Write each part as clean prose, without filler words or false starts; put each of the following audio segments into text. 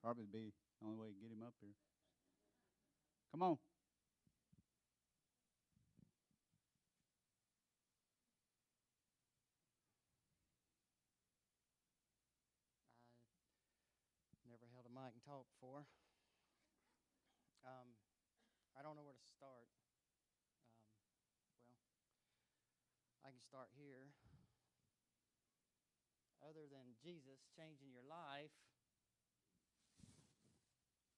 Probably be the only way to get him up here. Come on. I never held a mic and talked before. I don't know where to start. Well, I can start here. Other than Jesus changing your life,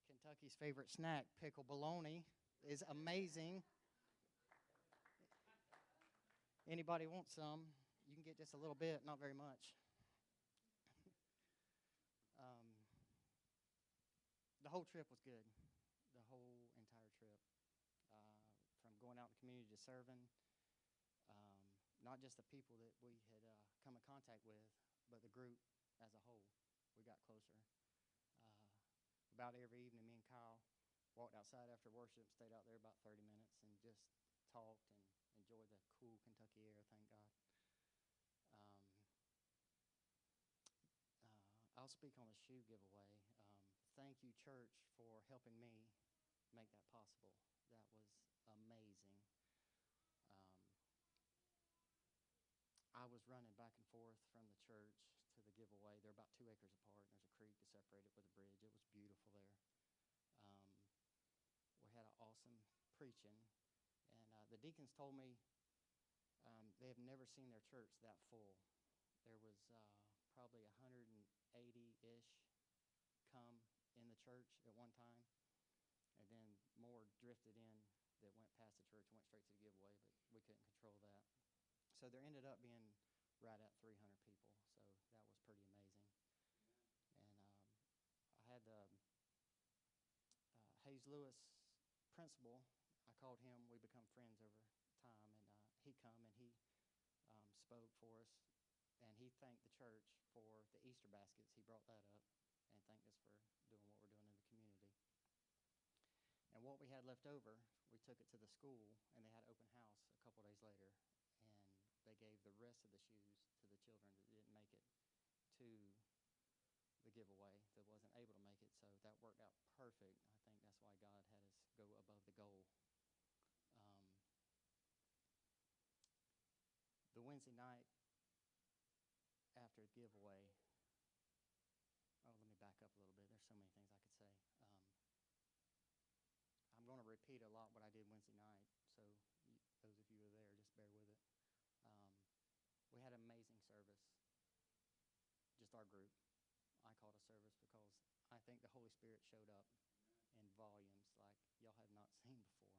Kentucky's favorite snack, pickle bologna, is amazing. Anybody want some? You can get just a little bit, not very much. The whole trip was good. The whole entire trip. From going out in the community to serving, not just the people that we had come in contact with, but the group as a whole. We got closer. About every evening, me and Kyle walked outside after worship, stayed out there about 30 minutes, and just talked and enjoyed the cool Kentucky air, thank God. I'll speak on the shoe giveaway. Thank you, church, for helping me make that possible. That was amazing. I was running back and forth from the church to the giveaway. They're about 2 acres apart, and there's a creek to separate it with a bridge. It was beautiful there. We had an awesome preaching, and the deacons told me they have never seen their church that full. There was probably 180-ish come in the church at one time, and then more drifted in that went past the church and went straight to the giveaway, but we couldn't control that. So there ended up being right at 300 people, so that was pretty amazing. And I had the Hayes Lewis principal. I called him. We become friends over time, and he come and he spoke for us, and he thanked the church for the Easter baskets. He brought that up and thanked us for doing what we're doing in the community. And what we had left over, we took it to the school, and they had open house a couple days later, and they gave the rest of the shoes to the children that didn't make it to the giveaway, that wasn't able to make it. So that worked out perfect. I think that's why God had us go above the goal. The Wednesday night after the giveaway, let me back up a little bit. There's so many things I could say. I'm going to repeat a lot what I did Wednesday night, so those of you who are there, just bear with it. We had an amazing service, just our group. I called a service because I think the Holy Spirit showed up in volumes like y'all have not seen before.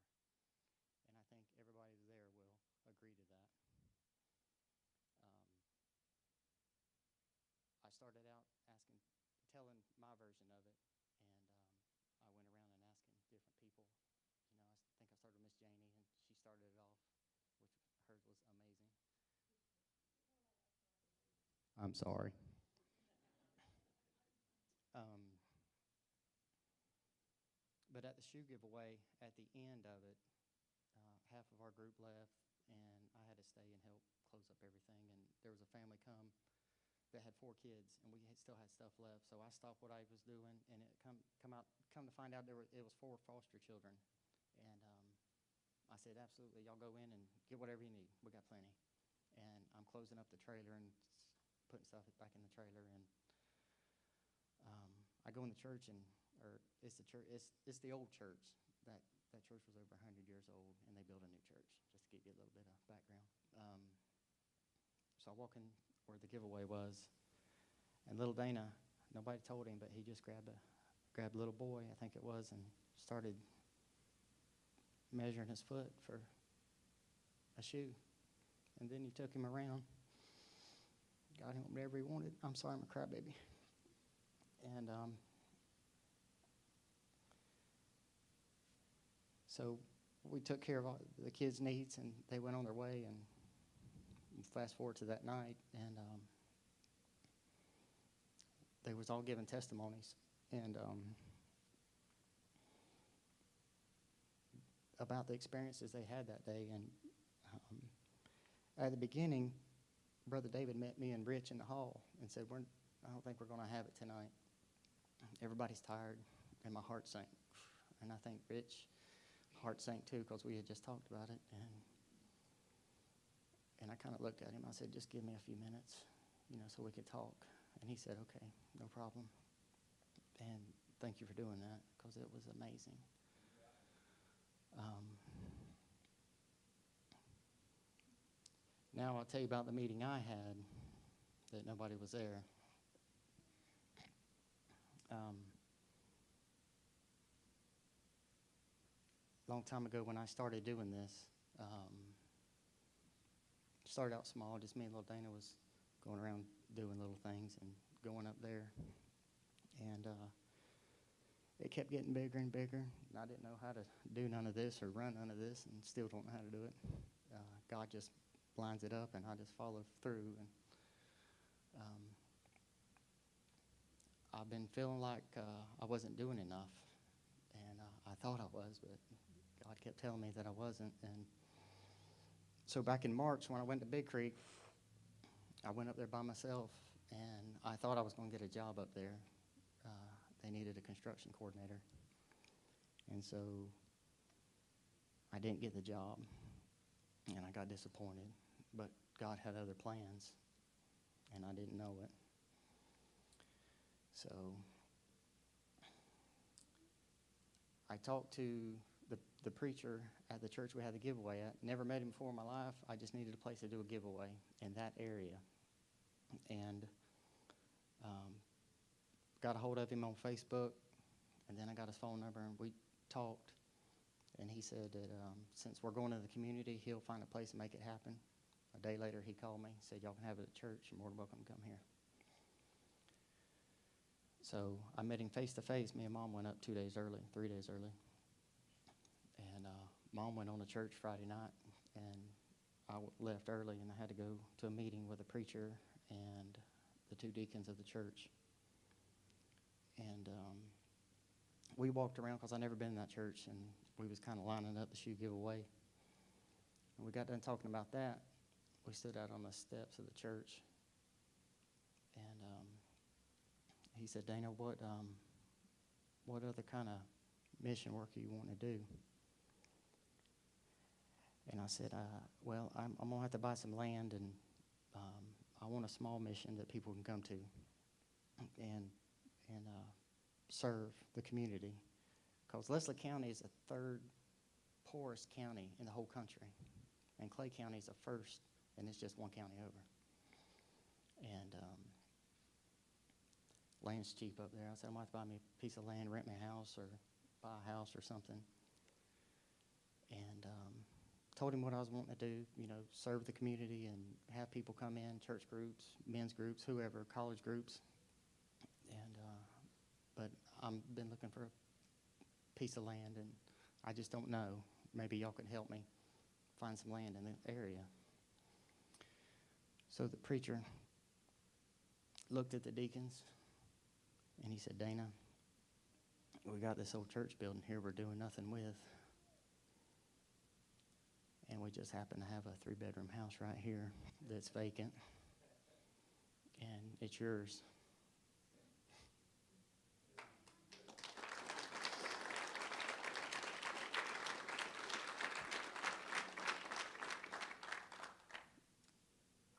And I think everybody there will agree to that. I started out telling my version of it, and I went around and asking different people. You know, I think I started with Miss Janie, and she started it off, which hers was amazing. I'm sorry. But at the shoe giveaway, at the end of it, half of our group left, and I had to stay and help close up everything. And there was a family come that had 4 kids, and we still had stuff left. So I stopped what I was doing, and it come to find out it was 4 foster children. And I said, absolutely, y'all go in and get whatever you need. We got plenty. And I'm closing up the trailer and putting stuff back in the trailer. And I go in the church, it's the church. It's the old church. That church was over 100 years old, and they built a new church, just to give you a little bit of background. So I walk in where the giveaway was, and little Dana, nobody told him, but he just grabbed a little boy, I think it was, and started measuring his foot for a shoe. And then he took him around, got him whatever he wanted. I'm sorry, I'm a crybaby. And so we took care of all the kids' needs, and they went on their way. And fast forward to that night, and they was all giving testimonies, and about the experiences they had that day. And at the beginning, Brother David met me and Rich in the hall and said, I don't think we're going to have it tonight. everybody's tired, and my heart sank. And I think Rich heart sank too, because we had just talked about it. And I kind of looked at him. I said, just give me a few minutes, so we could talk. And he said, okay, no problem. And thank you for doing that, because it was amazing. Now I'll tell you about the meeting I had that nobody was there. Long time ago when I started doing this, started out small, just me and little Dana was going around doing little things and going up there. And it kept getting bigger and bigger. And I didn't know how to do none of this or run none of this, and still don't know how to do it. God just lines it up, and I just follow through. And I've been feeling like I wasn't doing enough, and I thought I was, but God kept telling me that I wasn't. And so back in March, when I went to Big Creek, I went up there by myself, and I thought I was going to get a job up there. They needed a construction coordinator. And so I didn't get the job, and I got disappointed. But God had other plans, and I didn't know it. So I talked to the preacher at the church we had the giveaway at. Never met him before in my life. I just needed a place to do a giveaway in that area. And got a hold of him on Facebook, and then I got his phone number, and we talked. And he said that since we're going to the community, he'll find a place to make it happen. A day later, he called me, said, y'all can have it at church. You're more than welcome to come here. So I met him face-to-face. Me and Mom went up 3 days early. And Mom went on to church Friday night, and I left early, and I had to go to a meeting with a preacher and the 2 deacons of the church. And we walked around, because I'd never been in that church, and we was kind of lining up the shoe giveaway. And we got done talking about that. We stood out on the steps of the church, and he said, Dana, what other kind of mission work are you wanting to do? And I said, well, I'm going to have to buy some land, and I want a small mission that people can come to and serve the community. Because Leslie County is the 3rd poorest county in the whole country, and Clay County is the 1st, and it's just 1 county over. And land's cheap up there. I said, I might have to buy me a piece of land, rent me a house, or buy a house or something. And told him what I was wanting to do, serve the community and have people come in, church groups, men's groups, whoever, college groups. And but I've been looking for a piece of land, and I just don't know. Maybe y'all can help me find some land in the area. So the preacher looked at the deacons, and he said, Dana, we got this old church building here we're doing nothing with. And we just happen to have a 3-bedroom house right here that's vacant, and it's yours.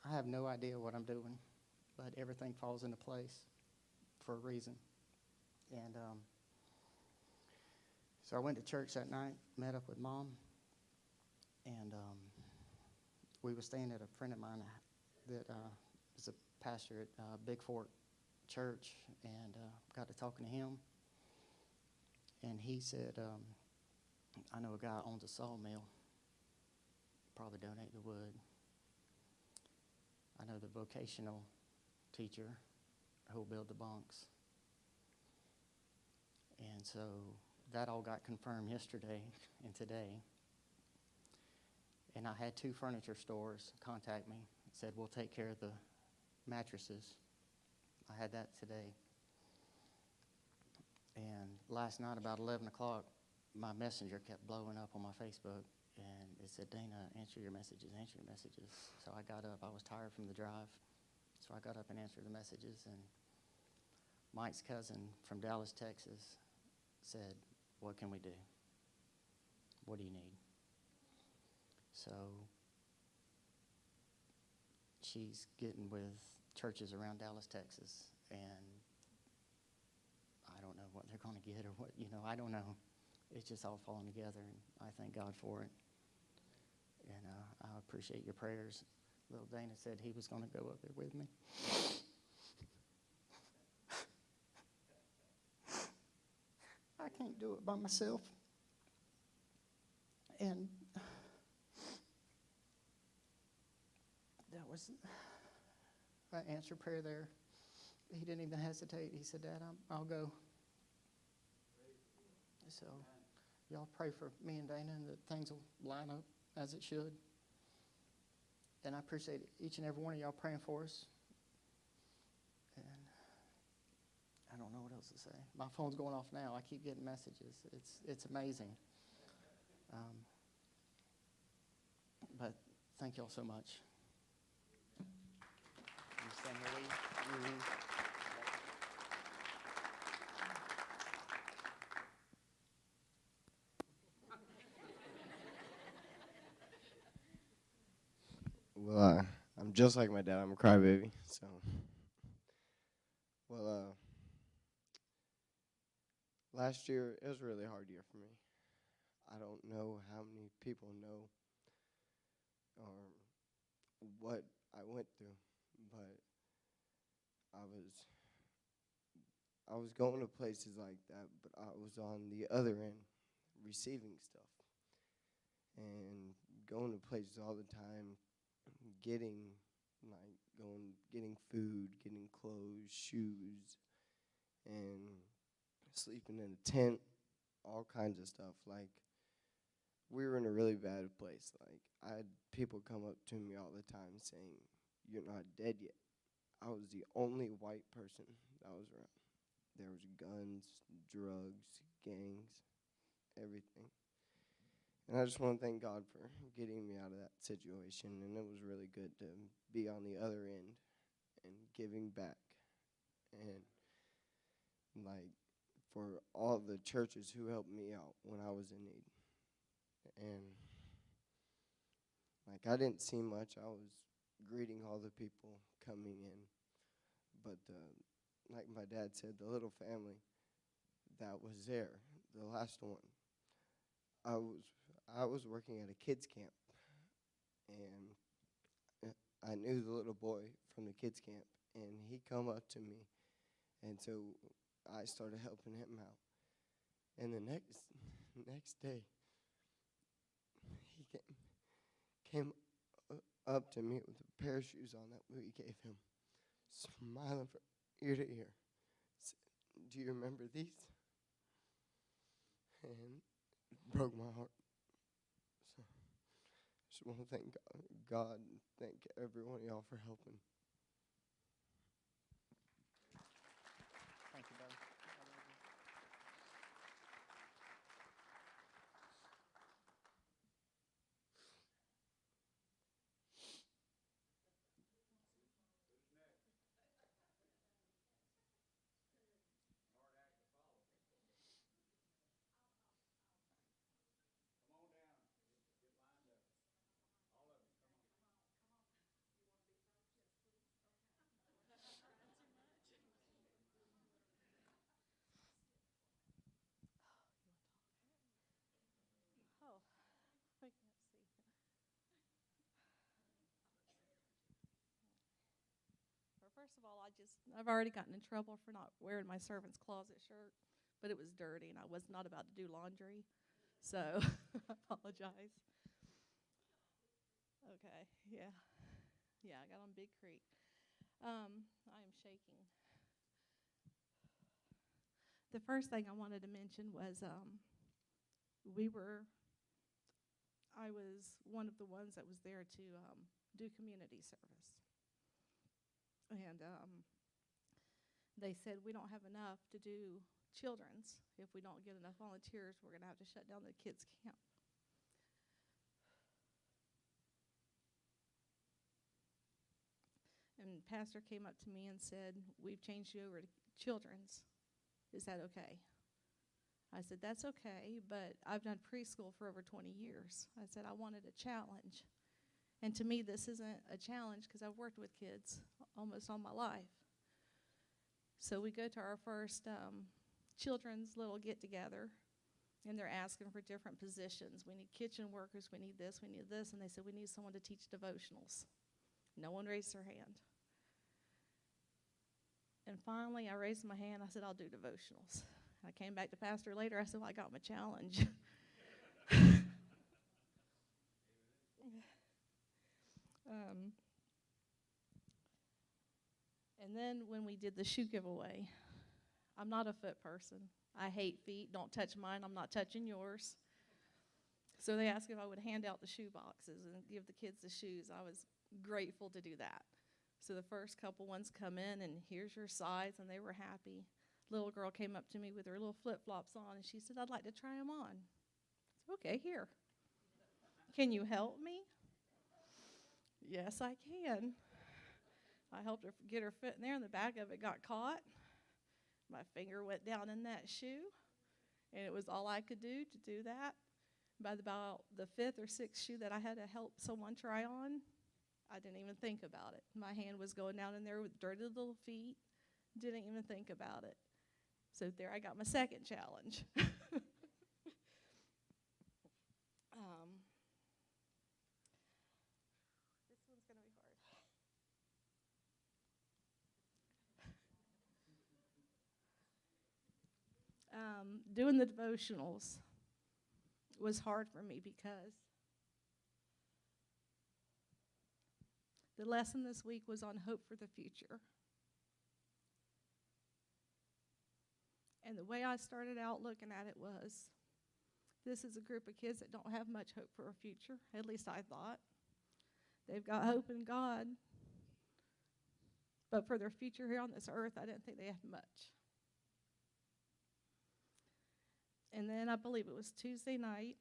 I have no idea what I'm doing, but everything falls into place for a reason. And so I went to church that night, met up with Mom, and we were staying at a friend of mine that is a pastor at Big Fort Church, and got to talking to him. And he said, I know a guy owns a sawmill, probably donate the wood. I know the vocational teacher who'll build the bunks. And so that all got confirmed yesterday and today. And I had 2 furniture stores contact me, said, we'll take care of the mattresses. I had that today. And last night about 11 o'clock, my messenger kept blowing up on my Facebook, and it said, Dana, answer your messages, answer your messages. So I got up. I was tired from the drive, so I got up and answered the messages. And Mike's cousin from Dallas, Texas, said, "What can we do? What do you need?" So she's getting with churches around Dallas, Texas, and I don't know what they're going to get or what, I don't know. It's just all falling together, and I thank God for it. And I appreciate your prayers. Little Dana said he was going to go up there with me. I can't do it by myself. And that was an answered prayer there. He didn't even hesitate. He said, "Dad, I'll go." So y'all pray for me and Dana, and that things will line up as it should. And I appreciate each and every one of y'all praying for us. And I don't know what else to say. My phone's going off now. I keep getting messages. It's amazing. But thank y'all so much. You stand here, will you? Well, I'm just like my dad. I'm a crybaby. So, last year it was a really hard year for me. I don't know how many people know or what I went through, but I was going to places like that, but I was on the other end, receiving stuff, and going to places all the time, getting food, getting clothes, shoes, and sleeping in a tent, all kinds of stuff. Like, we were in a really bad place. Like, I had people come up to me all the time saying, "You're not dead yet." I was the only white person that was around. There was guns, drugs, gangs, everything. And I just want to thank God for getting me out of that situation. And it was really good to be on the other end and giving back. And, like, for all the churches who helped me out when I was in need. And, like, I didn't see much. I was greeting all the people coming in. But, like my dad said, the little family that was there, the last one, I was working at a kids camp, and I knew the little boy from the kids camp, and he come up to me, and so I started helping him out. And the next day, he came up to me with a pair of shoes on that we gave him, smiling from ear to ear. Said, "Do you remember these?" And it broke my heart. So I just want to thank God and thank every one of y'all for helping. Thank you, brother. Oh, I can't see. Well, first of all, I've already gotten in trouble for not wearing my servant's closet shirt, but it was dirty and I was not about to do laundry. So I apologize. Okay, yeah. Yeah, I got on Big Creek. I am shaking. The first thing I wanted to mention was I was one of the ones that was there to do community service. And they said, "We don't have enough to do children's. If we don't get enough volunteers, we're going to have to shut down the kids' camp." And pastor came up to me and said, we've changed you over to children's. Is that okay? I said, that's okay, but I've done preschool for over 20 years. I said, I wanted a challenge. And to me, this isn't a challenge because I've worked with kids almost all my life. So we go to our first children's little get-together, and they're asking for different positions. We need kitchen workers, we need this, and they said, we need someone to teach devotionals. No one raised their hand. And finally, I raised my hand. I said, I'll do devotionals. I came back to pastor later. I said, well, I got my challenge. And then when we did the shoe giveaway, I'm not a foot person. I hate feet. Don't touch mine. I'm not touching yours. So they asked if I would hand out the shoe boxes and give the kids the shoes. I was grateful to do that. So the first couple ones come in, and here's your size, and they were happy. Little girl came up to me with her little flip-flops on, and she said, I'd like to try them on. I said, okay, here. Can you help me? Yes, I can. I helped her get her foot in there, and the back of it got caught. My finger went down in that shoe, and it was all I could do to do that. By about the fifth or sixth shoe that I had to help someone try on, I didn't even think about it. My hand was going down in there with dirty little feet. Didn't even think about it. So there I got my second challenge. This one's going to be hard. Doing the devotionals was hard for me because the lesson this week was on hope for the future. And the way I started out looking at it was, this is a group of kids that don't have much hope for a future. At least I thought. They've got hope in God. But for their future here on this earth, I didn't think they had much. And then I believe it was Tuesday night.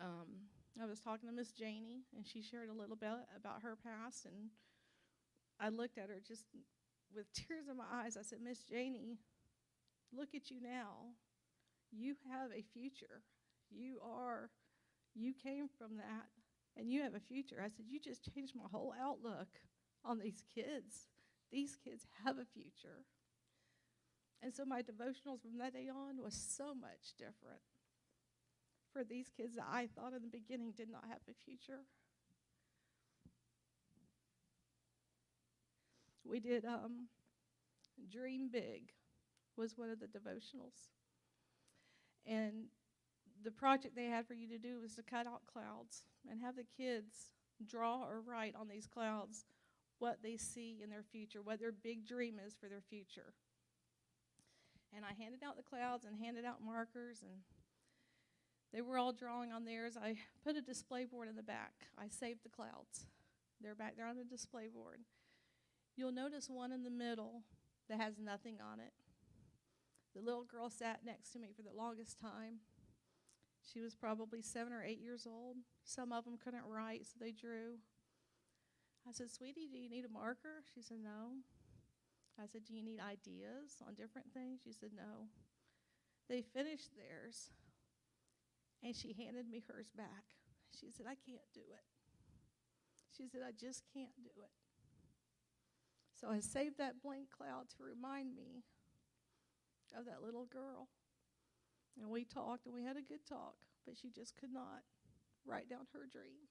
I was talking to Miss Janie, and she shared a little bit about her past. And I looked at her just with tears in my eyes. I said, Miss Janie, look at you now. You have a future. You came from that, and you have a future. I said, you just changed my whole outlook on these kids. These kids have a future. And so my devotionals from that day on was so much different for these kids that I thought in the beginning did not have a future. We did Dream Big was one of the devotionals. And the project they had for you to do was to cut out clouds and have the kids draw or write on these clouds what they see in their future, what their big dream is for their future. And I handed out the clouds and handed out markers, and they were all drawing on theirs. I put a display board in the back. I saved the clouds. They're back there on the display board. You'll notice one in the middle that has nothing on it. The little girl sat next to me for the longest time. She was probably 7 or 8 years old. Some of them couldn't write, so they drew. I said, sweetie, do you need a marker? She said, no. I said, do you need ideas on different things? She said, no. They finished theirs, and she handed me hers back. She said, I can't do it. She said, I just can't do it. So I saved that blank cloud to remind me of that little girl. And we talked, and we had a good talk, but she just could not write down her dream.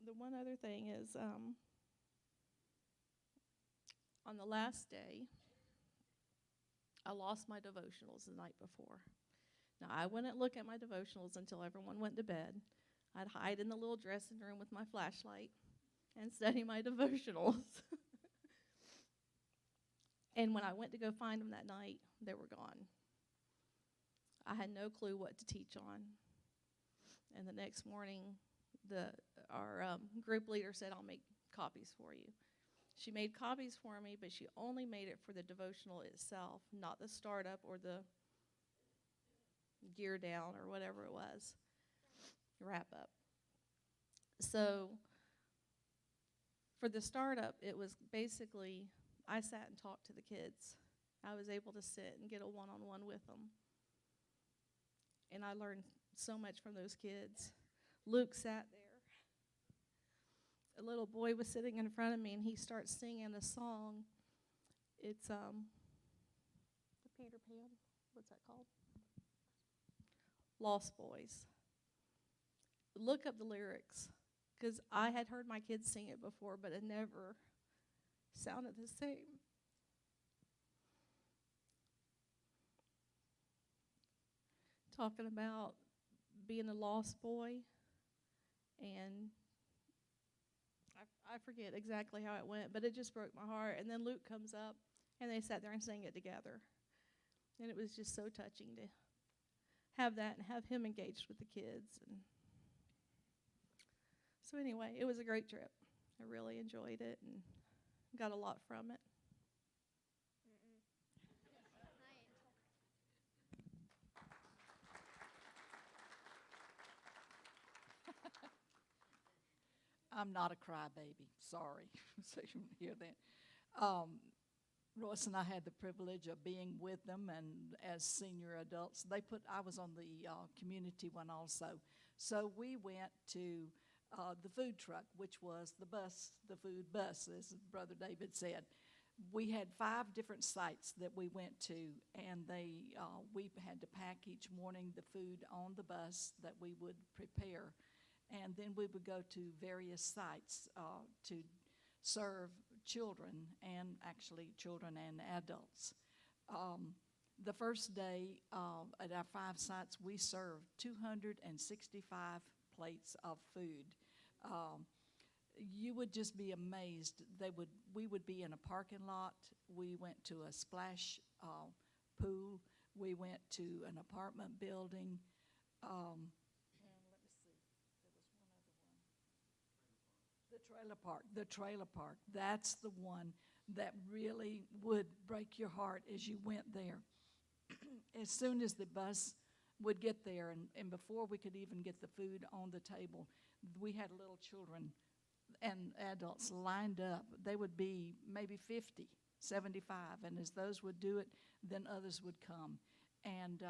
The one other thing is, on the last day, I lost my devotionals the night before. Now, I wouldn't look at my devotionals until everyone went to bed. I'd hide in the little dressing room with my flashlight and study my devotionals. And when I went to go find them that night, they were gone. I had no clue what to teach on. And the next morning, our group leader said, I'll make copies for you. She made copies for me, but she only made it for the devotional itself, not the startup or the gear down or whatever it was, wrap up. So for the startup, it was basically, I sat and talked to the kids. I was able to sit and get a one-on-one with them. And I learned so much from those kids. Luke sat there. A little boy was sitting in front of me, and he starts singing a song. It's the Peter Pan. What's that called? Lost Boys. Look up the lyrics, because I had heard my kids sing it before, but it never sounded the same. Talking about being a lost boy, and I forget exactly how it went, but it just broke my heart. And then Luke comes up, and they sat there and sang it together. And it was just so touching to have that and have him engaged with the kids. And so anyway, it was a great trip. I really enjoyed it and got a lot from it. I'm not a crybaby. Sorry. So you hear that. Royce and I had the privilege of being with them, and as senior adults, I was on the community one also. So we went to the food truck, which was the food bus, as Brother David said. We had 5 different sites that we went to, and we had to pack each morning the food on the bus that we would prepare. And then we would go to various sites to serve children, and actually children and adults. The first day at our 5 sites, we served 265 plates of food. You would just be amazed. We would be in a parking lot. We went to a splash pool. We went to an apartment building. The trailer park, that's the one that really would break your heart as you went there. As soon as the bus would get there, and before we could even get the food on the table, we had little children and adults lined up. They would be maybe 50, 75, and as those would do it, then others would come. And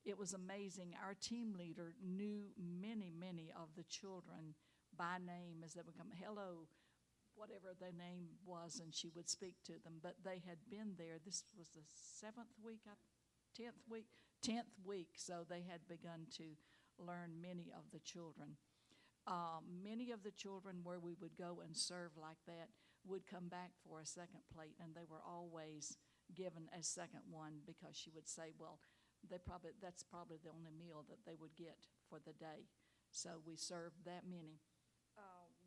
it was amazing. Our team leader knew many of the children by name as they would come, hello, whatever their name was, and she would speak to them. But they had been there. This was the 7th week, 10th week, so they had begun to learn many of the children. Many of the children where we would go and serve like that would come back for a second plate, and they were always given a second one, because she would say, well, that's probably the only meal that they would get for the day. So we served that many.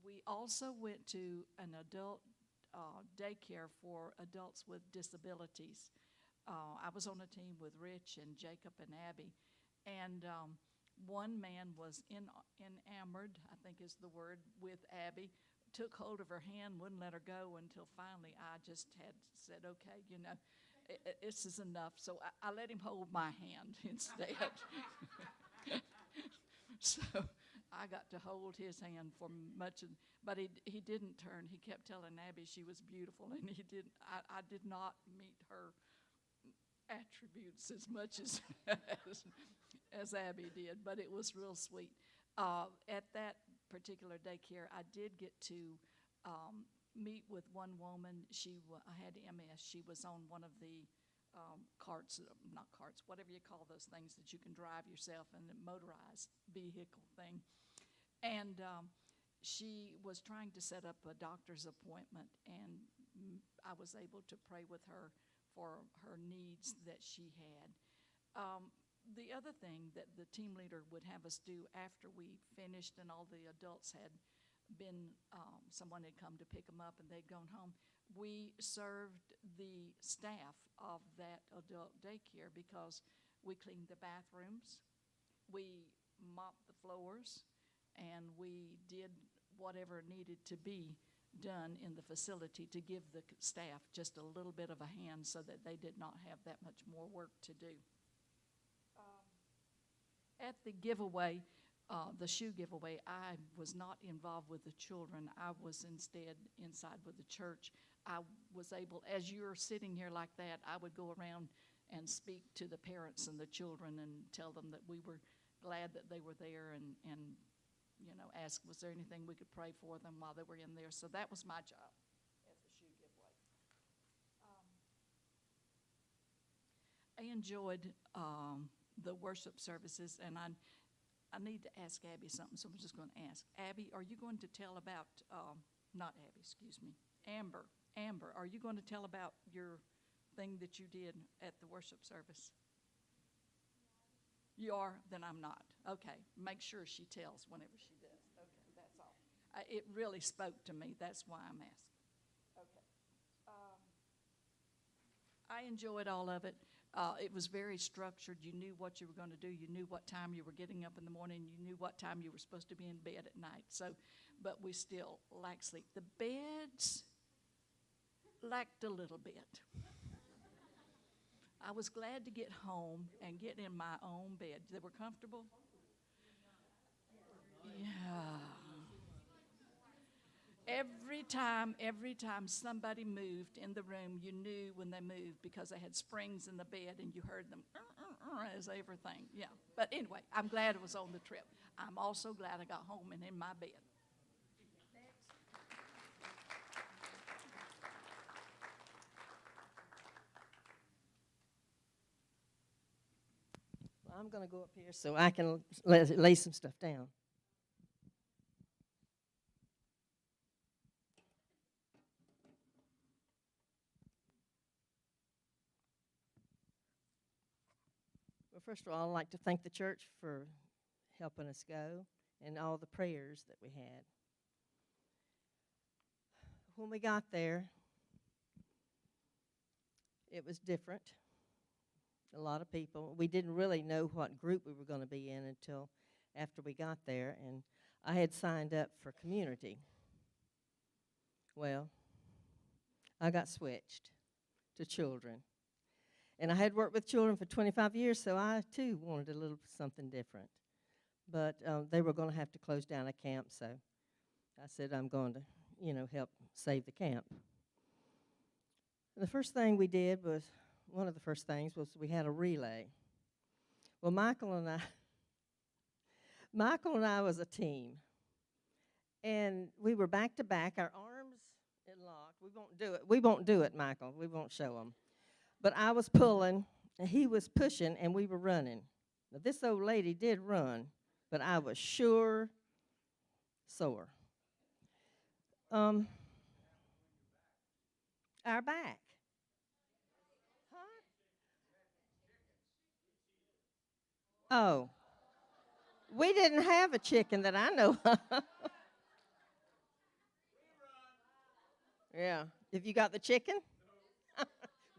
We also went to an adult daycare for adults with disabilities. I was on a team with Rich and Jacob and Abby, and one man was enamored, I think is the word, with Abby, took hold of her hand, wouldn't let her go until finally I just had said, okay, this is enough. So I let him hold my hand instead. So I got to hold his hand for much, but he didn't turn. He kept telling Abby she was beautiful, and I did not meet her attributes as much as Abby did, but it was real sweet. At that particular daycare, I did get to meet with one woman. She had MS. She was on one of the not carts, whatever you call those things that you can drive yourself, and a motorized vehicle thing. And she was trying to set up a doctor's appointment, and I was able to pray with her for her needs that she had. The other thing that the team leader would have us do after we finished and all the adults had been, someone had come to pick them up and they'd gone home, we served the staff of that adult daycare, because we cleaned the bathrooms, we mopped the floors, and we did whatever needed to be done in the facility to give the staff just a little bit of a hand so that they did not have that much more work to do. At the giveaway, the shoe giveaway, I was not involved with the children. I was instead inside with the church. I was able, as you're sitting here like that, I would go around and speak to the parents and the children and tell them that we were glad that they were there and you know, ask, was there anything we could pray for them while they were in there? So that was my job as the shoe giveaway. I enjoyed the worship services, and I need to ask Abby something, so I'm just going to ask. Abby, are you going to tell about, not Abby, excuse me, Amber, are you going to tell about your thing that you did at the worship service? You are? Then I'm not. Okay. Make sure she tells whenever she does. Okay, that's all. It really spoke to me. That's why I'm asking. Okay. I enjoyed all of it. It was very structured. You knew what you were going to do. You knew what time you were getting up in the morning. You knew what time you were supposed to be in bed at night. So, but we still lacked sleep. The beds lacked a little bit. I was glad to get home and get in my own bed. They were comfortable? Yeah. Every time somebody moved in the room, you knew when they moved because they had springs in the bed and you heard them as everything. Yeah. But anyway, I'm glad it was on the trip. I'm also glad I got home and in my bed. I'm going to go up here so I can lay some stuff down. Well, first of all, I'd like to thank the church for helping us go and all the prayers that we had. When we got there, it was different. A lot of people. We didn't really know what group we were going to be in until after we got there, and I had signed up for community. Well, I got switched to children. And I had worked with children for 25 years, so I, too, wanted a little something different. But they were going to have to close down a camp, so I said I'm going to, help save the camp. The first thing we did was, one of the first things was we had a relay. Well, Michael and I was a team. And we were back to back, our arms locked. We won't do it, Michael. We won't show them. But I was pulling, and he was pushing, and we were running. Now, this old lady did run, but I was sure sore. Our back. Oh, we didn't have a chicken that I know of. Yeah, if you got the chicken,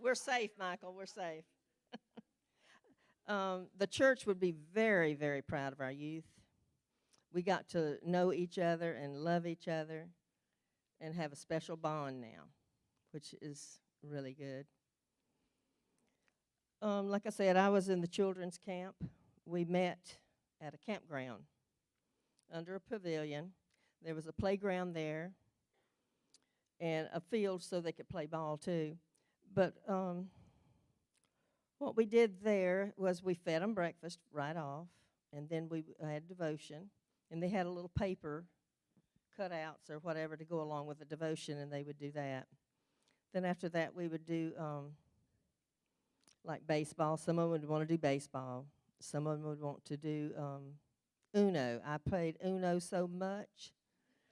we're safe, Michael, we're safe. The church would be very, very proud of our youth. We got to know each other and love each other and have a special bond now, which is really good. Like I said, I was in the children's camp. We met at a campground under a pavilion. There was a playground there and a field so they could play ball too. But what we did there was we fed them breakfast right off, and then we had devotion, and they had a little paper cutouts or whatever to go along with the devotion, and they would do that. Then after that, we would do like baseball. Some of them would want to do baseball. Some of them would want to do Uno. I played Uno so much,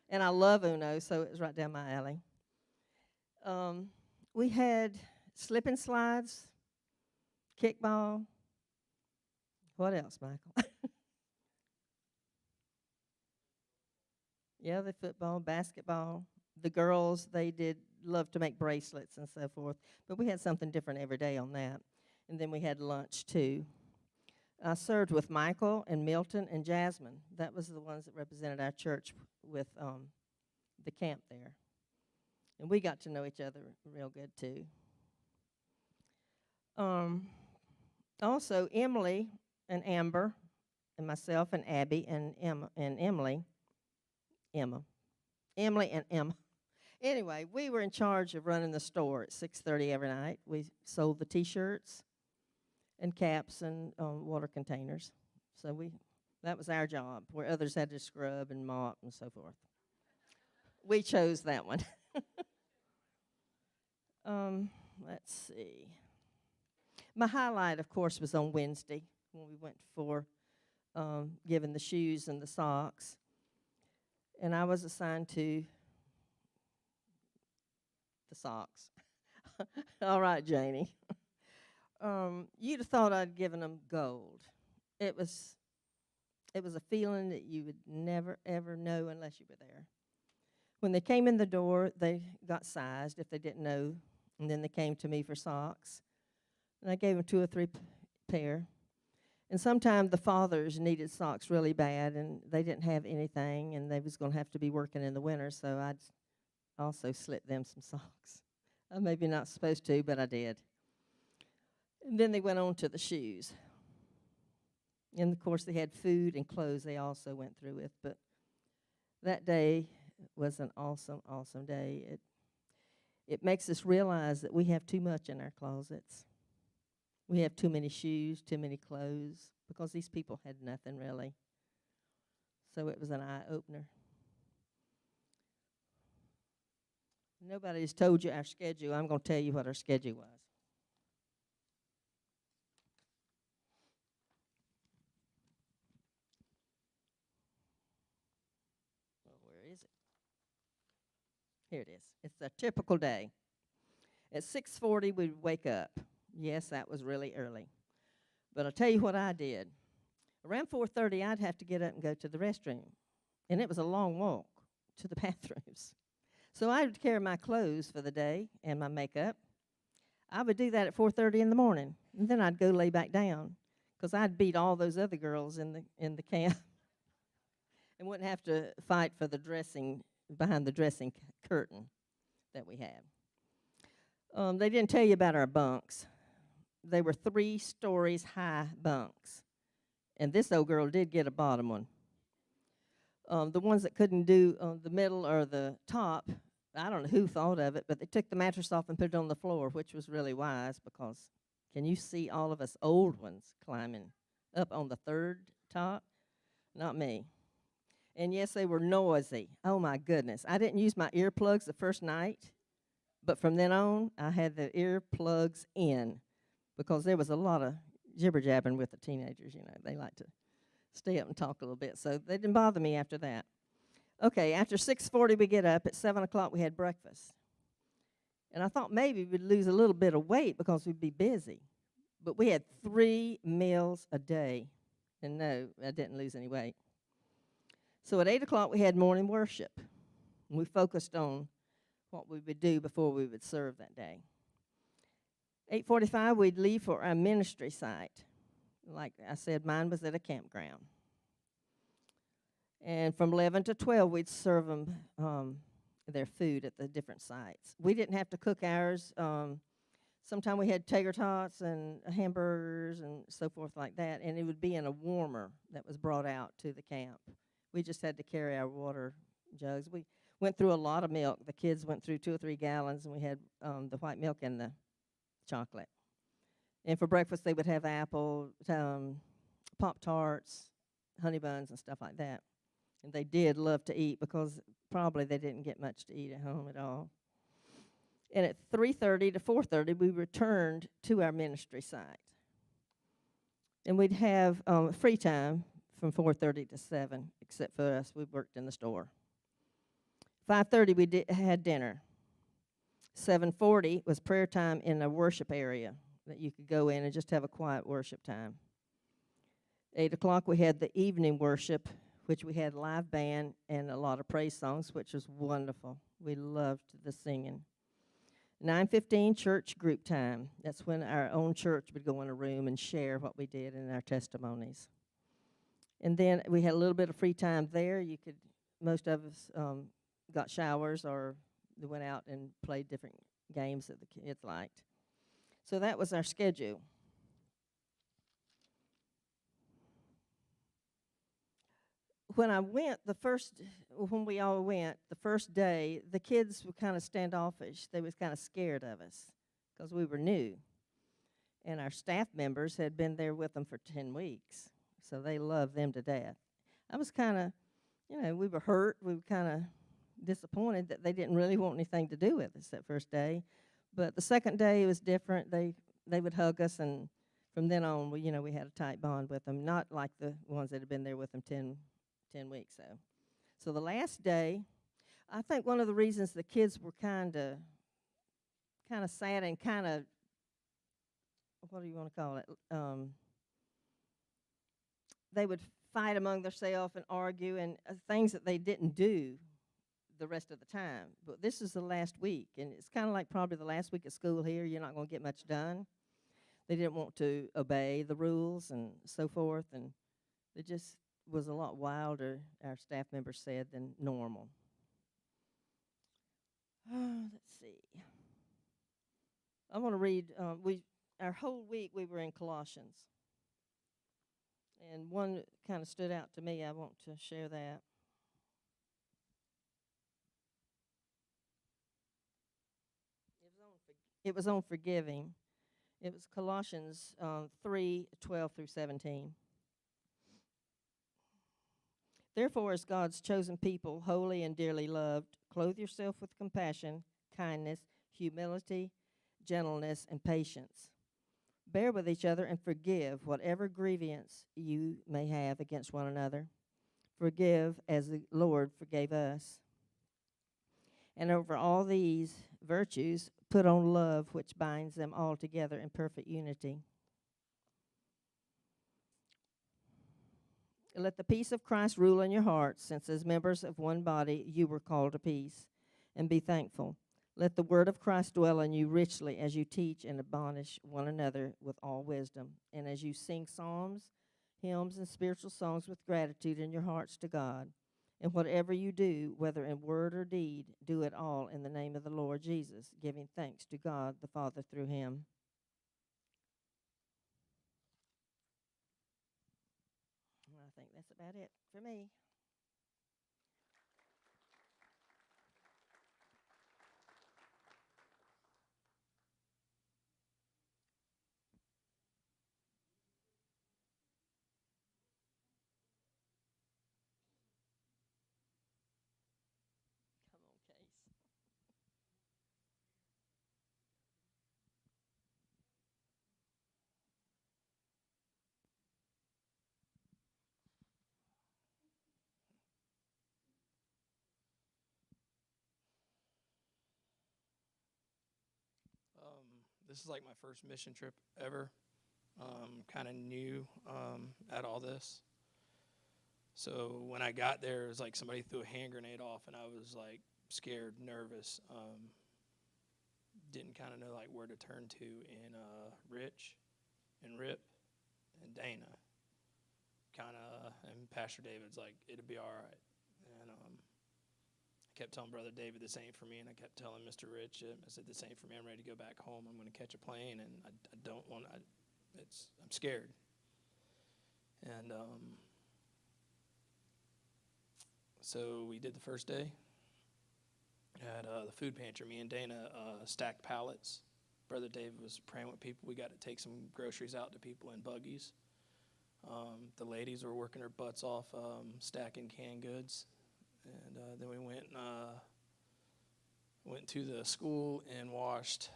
and I love Uno, so it was right down my alley. We had slip and slides, kickball. What else, Michael? Yeah, the football, basketball. The girls, they did love to make bracelets and so forth, but we had something different every day on that. And then we had lunch, too. I served with Michael and Milton and Jasmine. That was the ones that represented our church with the camp there. And we got to know each other real good, too. Also, Emily and Amber and myself and Abby and Emma and Emily and Emma. Anyway, we were in charge of running the store at 6:30 every night. We sold the T-shirts and caps and water containers. So that was our job, where others had to scrub and mop and so forth. We chose that one. Let's see. My highlight, of course, was on Wednesday when we went for giving the shoes and the socks. And I was assigned to the socks. All right, Janie. You'd have thought I'd given them gold. It was a feeling that you would never, ever know unless you were there. When they came in the door, they got sized if they didn't know, and then they came to me for socks. And I gave them 2 or 3 pair. And sometimes the fathers needed socks really bad, and they didn't have anything, and they was going to have to be working in the winter, so I'd also slit them some socks. I maybe not supposed to, but I did. And then they went on to the shoes. And, of course, they had food and clothes they also went through with. But that day was an awesome, awesome day. It makes us realize that we have too much in our closets. We have too many shoes, too many clothes, because these people had nothing really. So it was an eye-opener. Nobody's told you our schedule. I'm going to tell you what our schedule was. Well, where is it? Here it is. It's a typical day. At 6:40, we'd wake up. Yes, that was really early. But I'll tell you what I did. Around 4:30, I'd have to get up and go to the restroom. And it was a long walk to the bathrooms. So I would carry my clothes for the day and my makeup. I would do that at 4:30 in the morning. And then I'd go lay back down because I'd beat all those other girls in the camp and wouldn't have to fight for the dressing, behind the dressing curtain that we had. They didn't tell you about our bunks. They were 3 stories high bunks. And this old girl did get a bottom one. The ones that couldn't do the middle or the top, I don't know who thought of it, but they took the mattress off and put it on the floor, which was really wise because can you see all of us old ones climbing up on the 3rd top? Not me. And yes, they were noisy. Oh, my goodness. I didn't use my earplugs the first night, but from then on, I had the earplugs in because there was a lot of jibber-jabbering with the teenagers, you know. They like to stay up and talk a little bit, so they didn't bother me after that. Okay, after 6:40, we get up. At 7 o'clock, we had breakfast. And I thought maybe we'd lose a little bit of weight because we'd be busy. But we had 3 meals a day. And no, I didn't lose any weight. So at 8 o'clock, we had morning worship. And we focused on what we would do before we would serve that day. 8:45, we'd leave for our ministry site. Like I said, mine was at a campground. And from 11 to 12, we'd serve them their food at the different sites. We didn't have to cook ours. Sometimes we had tater tots and hamburgers and so forth like that, and it would be in a warmer that was brought out to the camp. We just had to carry our water jugs. We went through a lot of milk. The kids went through 2 or 3 gallons, and we had the white milk and the chocolate. And for breakfast, they would have apple, Pop-Tarts, honey buns, and stuff like that. And they did love to eat because probably they didn't get much to eat at home at all. And at 3:30 to 4:30, we returned to our ministry site. And we'd have free time from 4:30 to 7, except for us. We worked in the store. 5:30, we had dinner. 7:40 was prayer time in a worship area that you could go in and just have a quiet worship time. 8 o'clock, we had the evening worship, which we had live band and a lot of praise songs, which was wonderful. We loved the singing. 9:15, church group time. That's when our own church would go in a room and share what we did in our testimonies. And then we had a little bit of free time there. Most of us got showers or They went out and played different games that the kids liked. So that was our schedule. When we all went, the first day, the kids were kind of standoffish. They was kind of scared of us because we were new. And our staff members had been there with them for 10 weeks, so they loved them to death. I was kind of, we were hurt. We were kind of disappointed that they didn't really want anything to do with us that first day. But the second day, it was different. They would hug us, and from then on, we had a tight bond with them, not like the ones that had been there with them 10 weeks. So the last day, I think one of the reasons the kids were kind of sad and kind of, what do you want to call it? They would fight among themselves and argue and things that they didn't do the rest of the time. But this is the last week, and it's kind of like probably the last week of school here. You're not going to get much done. They didn't want to obey the rules and so forth, and it just was a lot wilder, our staff members said, than normal. Let's see. I want to read, our whole week we were in Colossians. And one kind of stood out to me. I want to share that. It was on forgiving. It was Colossians 3:12-17. Therefore, as God's chosen people, holy and dearly loved, clothe yourself with compassion, kindness, humility, gentleness, and patience. Bear with each other and forgive whatever grievance you may have against one another. Forgive as the Lord forgave us. And over all these virtues, put on love, which binds them all together in perfect unity. Let the peace of Christ rule in your hearts, since as members of one body you were called to peace, and be thankful. Let the word of Christ dwell in you richly as you teach and admonish one another with all wisdom, and as you sing psalms, hymns, and spiritual songs with gratitude in your hearts to God. And whatever you do, whether in word or deed, do it all in the name of the Lord Jesus, giving thanks to God the Father through him. I think that's about it for me. Come on, Case. This is like my first mission trip ever. Kind of new at all this. So when I got there, it was like somebody threw a hand grenade off, and I was like scared, nervous. Didn't kind of know like where to turn to. And Rich and Rip and Dana and Pastor David's like, it'll be all right. And I kept telling Brother David, this ain't for me, and I kept telling Mr. Rich, I said, this ain't for me. I'm ready to go back home. I'm going to catch a plane, and I don't want. I'm scared. And so we did the first day at the food pantry. Me and Dana stacked pallets. Brother David was praying with people. We got to take some groceries out to people in buggies. The ladies were working their butts off stacking canned goods. And then we went to the school and washed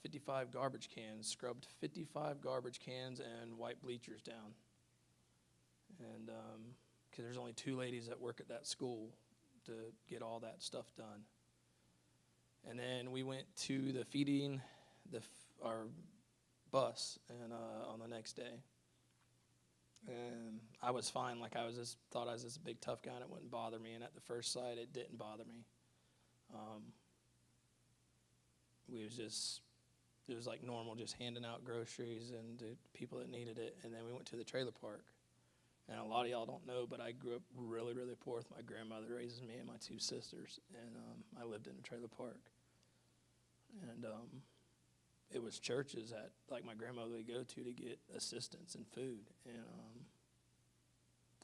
55 garbage cans, scrubbed 55 garbage cans and wiped bleachers down. And because there's only 2 ladies that work at that school to get all that stuff done. And then we went to the feeding our bus and on the next day. And I was fine. Like thought I was this big tough guy and it wouldn't bother me. And at the first sight, it didn't bother me. It was like normal, just handing out groceries and to people that needed it. And then we went to the trailer park. And a lot of y'all don't know, but I grew up really, really poor with my grandmother raises me and my 2 sisters. And I lived in a trailer park. And it was churches that, like, my grandmother would go to get assistance and food. And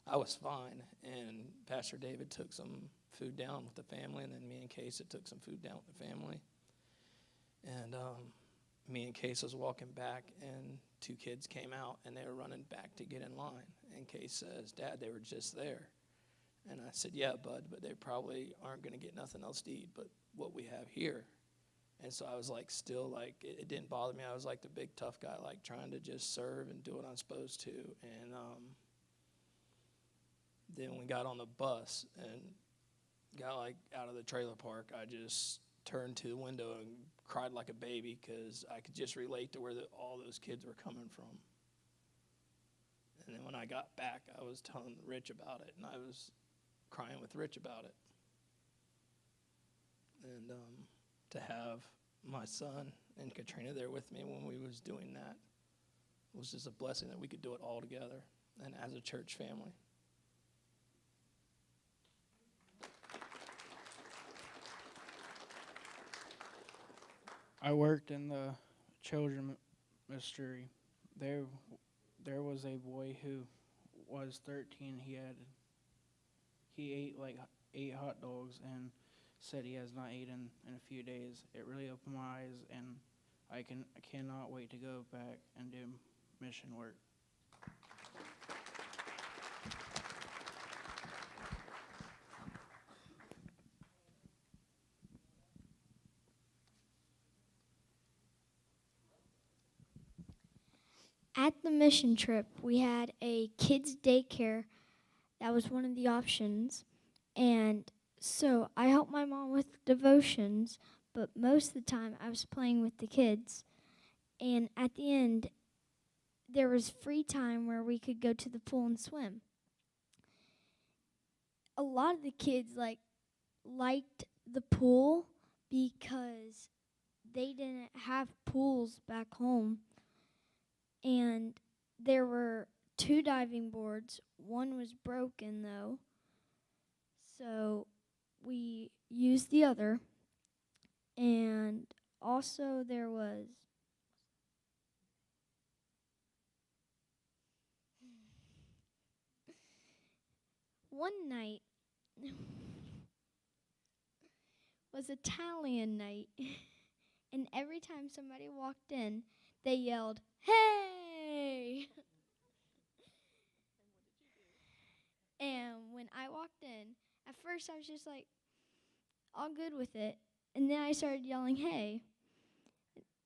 I was fine. And Pastor David took some food down with the family. And then me and Casey took some food down with the family. And me and Case was walking back, and 2 kids came out, and they were running back to get in line. And Case says, "Dad, they were just there." And I said, "Yeah, bud, but they probably aren't going to get nothing else to eat but what we have here." And so I was like, still like, it didn't bother me. I was like the big tough guy, like trying to just serve and do what I'm supposed to. And then we got on the bus and got like out of the trailer park, I just turned to the window and cried like a baby because I could just relate to where all those kids were coming from. And then when I got back, I was telling Rich about it, and I was crying with Rich about it. And to have my son and Katrina there with me when we was doing that was just a blessing that we could do it all together and as a church family. I worked in the children ministry. There was a boy who was 13. He ate like 8 hot dogs and said he has not eaten in a few days. It really opened my eyes, and I cannot wait to go back and do mission work. At the mission trip, we had a kids' daycare. That was one of the options. And so I helped my mom with devotions, but most of the time I was playing with the kids. And at the end, there was free time where we could go to the pool and swim. A lot of the kids liked the pool because they didn't have pools back home. And there were 2 diving boards. One was broken, though. So we used the other. And also there was one night was Italian night. And every time somebody walked in, they yelled, "Hey!" And when I walked in, at first I was just like, all good with it. And then I started yelling, "Hey."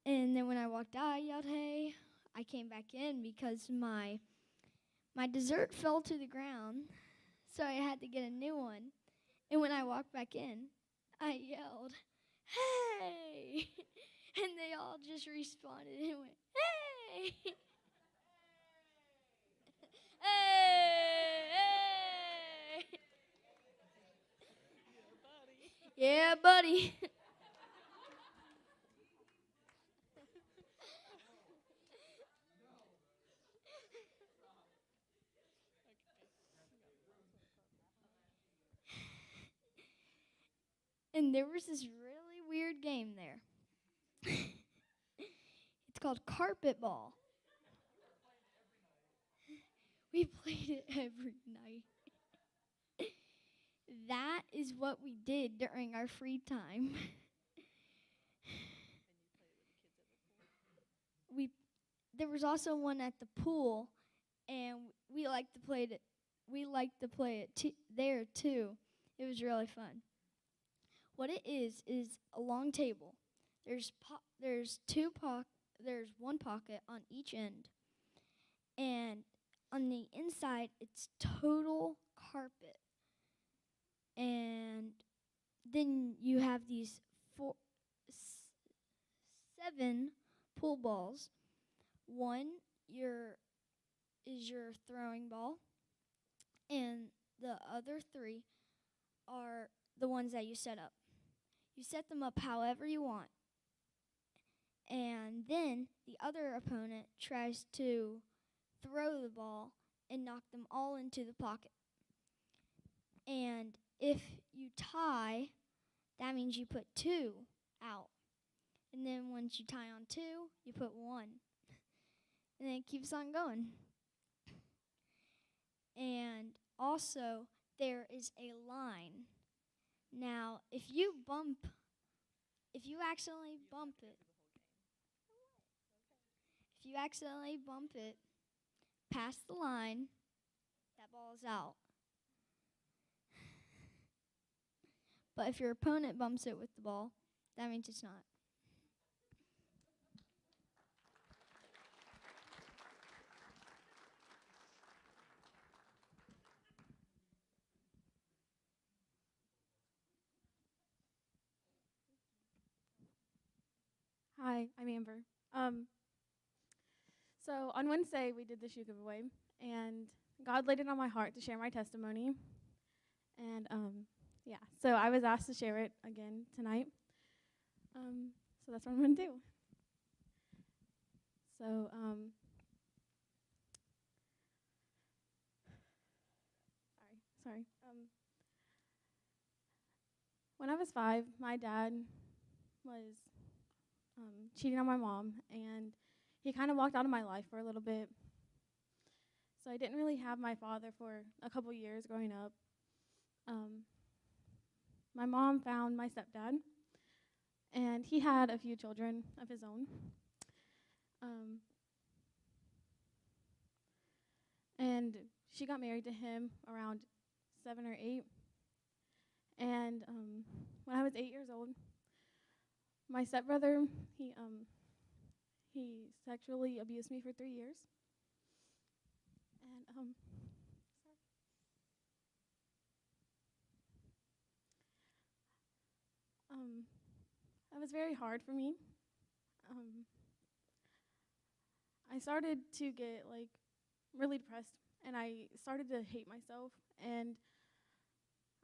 And then when I walked out, I yelled, "Hey." I came back in because my dessert fell to the ground, so I had to get a new one. And when I walked back in, I yelled, "Hey!" And they all just responded and went, "Hey!" Hey! Hey! Yeah, buddy. And there was this really weird game there. It's called carpet ball. We played it every night. That is what we did during our free time. There was also one at the pool, and we liked to play it. We liked to play it there too. It was really fun. What it is a long table. There's one pocket on each end, and on the inside it's total carpet. And then you have these 7 pool balls. One is your throwing ball, and the other 3 are the ones that you set up. You set them up however you want. And then the other opponent tries to throw the ball, and knock them all into the pocket. And if you tie, that means you put 2 out. And then once you tie on 2, you put 1. And then it keeps on going. And also, there is a line. Now, if you accidentally bump it past the line, that ball is out. But if your opponent bumps it with the ball, that means it's not. Hi, I'm Amber. So on Wednesday, we did the shoe giveaway, and God laid it on my heart to share my testimony. And yeah, so I was asked to share it again tonight. So that's what I'm going to do. So sorry. When I was 5, my dad was cheating on my mom, and he kind of walked out of my life for a little bit. So I didn't really have my father for a couple years growing up. My mom found my stepdad, and he had a few children of his own. And she got married to him around 7 or 8. And when I was 8 years old, my stepbrother, he sexually abused me for 3 years. And that was very hard for me. I started to get really depressed, and I started to hate myself, and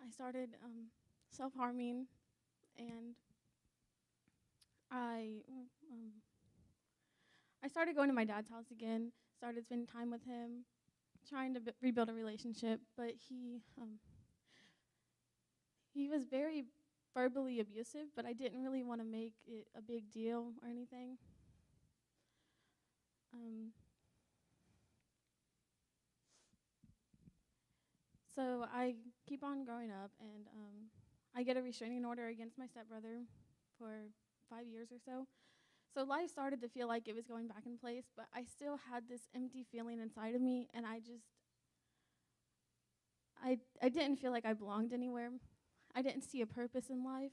I started self-harming, and I started going to my dad's house again, started spending time with him, trying to rebuild a relationship, but he was very verbally abusive, but I didn't really want to make it a big deal or anything. So I keep on growing up, and I get a restraining order against my stepbrother for 5 years or so. So life started to feel like it was going back in place, but I still had this empty feeling inside of me, and I didn't feel like I belonged anywhere. I didn't see a purpose in life.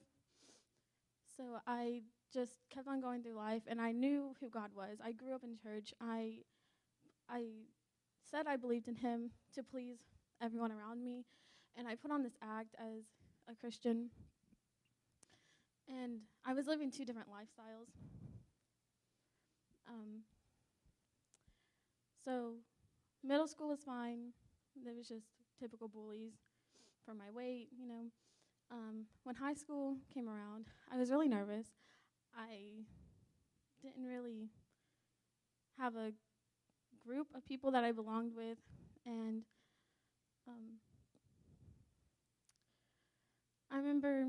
So I just kept on going through life, and I knew who God was. I grew up in church. I said I believed in him to please everyone around me, and I put on this act as a Christian. And I was living 2 different lifestyles. So middle school was fine. There was just typical bullies for my weight, you know. When high school came around, I was really nervous. I didn't really have a group of people that I belonged with, and I remember,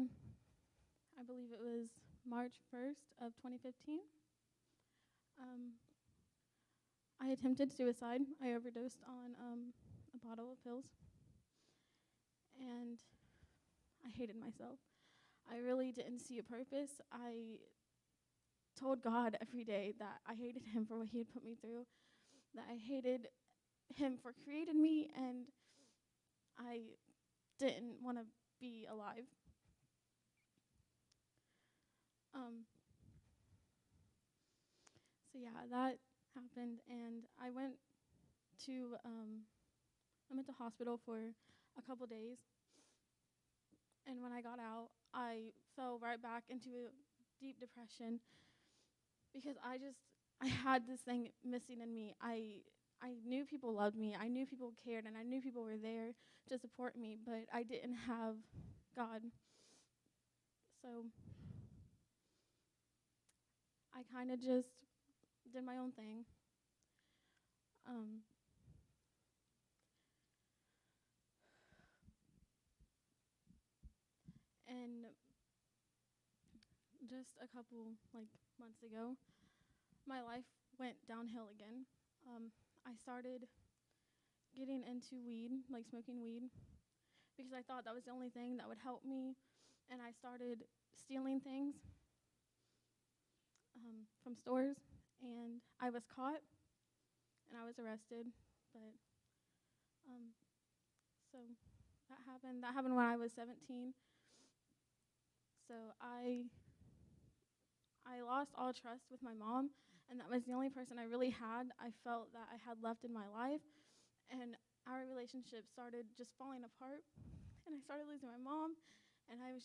I believe it was March 1st of 2015. I attempted suicide. I overdosed on a bottle of pills, and I hated myself. I really didn't see a purpose. I told God every day that I hated him for what he had put me through, that I hated him for creating me, and I didn't want to be alive. So yeah, that happened, and I went to hospital for a couple days, and when I got out, I fell right back into a deep depression because I had this thing missing in me. I knew people loved me, I knew people cared, and I knew people were there to support me, but I didn't have God. So I kind of just did my own thing. And just a couple months ago, my life went downhill again. I started getting into weed, like smoking weed, because I thought that was the only thing that would help me. And I started stealing things from stores, and I was caught, and I was arrested. But so that happened. That happened when I was 17. So I lost all trust with my mom, and that was the only person I really had. I felt that I had left in my life, and our relationship started just falling apart, and I started losing my mom, and I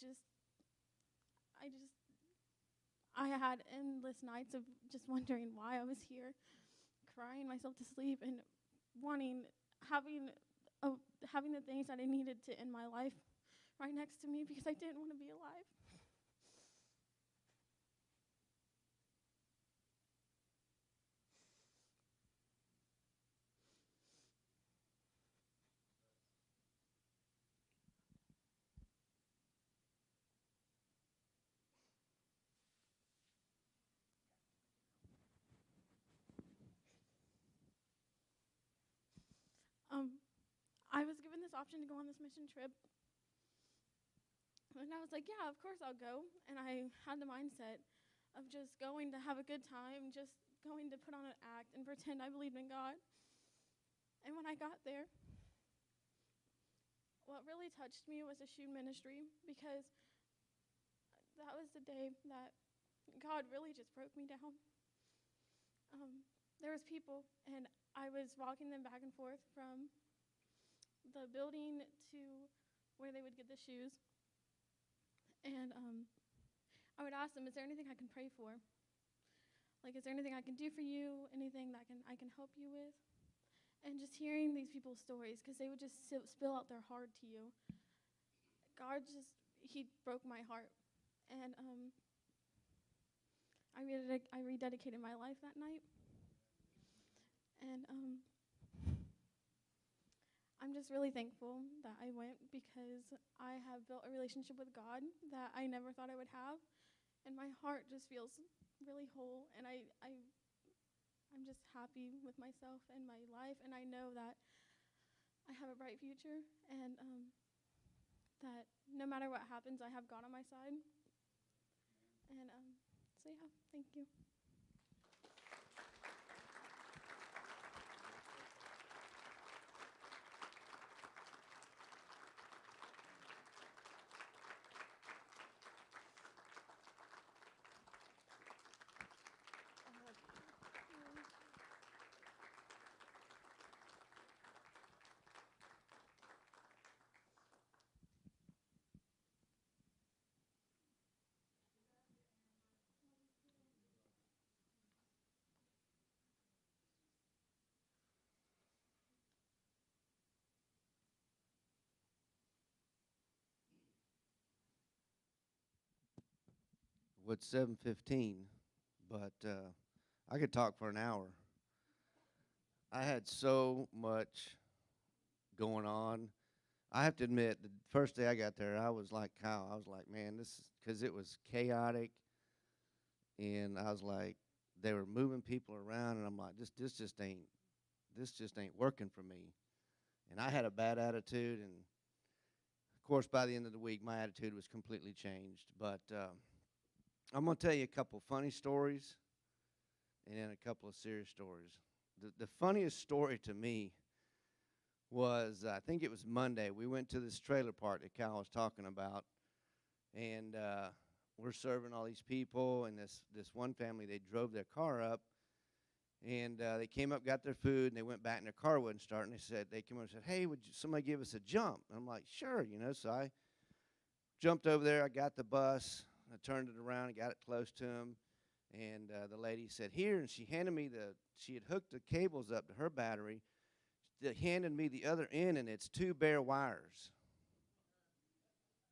had endless nights of just wondering why I was here, crying myself to sleep, and having the things that I needed to end my life right next to me because I didn't want to be alive. I was given this option to go on this mission trip. And I was like, yeah, of course I'll go. And I had the mindset of just going to have a good time, just going to put on an act and pretend I believed in God. And when I got there, what really touched me was the shoe ministry, because that was the day that God really just broke me down. There was people, and I was walking them back and forth from the building to where they would get the shoes. And I would ask them, is there anything I can pray for? Like, is there anything I can do for you? Anything that I can help you with? And just hearing these people's stories, because they would just spill out their heart to you. God he broke my heart. And I rededicated my life that night. And I'm just really thankful that I went, because I have built a relationship with God that I never thought I would have. And my heart just feels really whole. And I'm just happy with myself and my life. And I know that I have a bright future, and that no matter what happens, I have God on my side. And so yeah, thank you. Well, it's 7:15, but I could talk for an hour. I had so much going on. I have to admit, the first day I got there, I was like Kyle. I was like, man, this is, because it was chaotic, and I was like, they were moving people around, and I'm like, this just ain't working for me. And I had a bad attitude, and of course, by the end of the week, my attitude was completely changed. But I'm going to tell you a couple funny stories and then a couple of serious stories. The funniest story to me was, I think it was Monday. We went to this trailer park that Cal was talking about, and we're serving all these people, and this one family, they drove their car up, and they came up, got their food, and they went back, and their car wouldn't start, and they came over and said, hey, would somebody give us a jump? And I'm like, sure, so I jumped over there. I got the bus. I turned it around and got it close to him, and the lady said, here, and she handed me she had hooked the cables up to her battery. She handed me the other end, and it's 2 bare wires.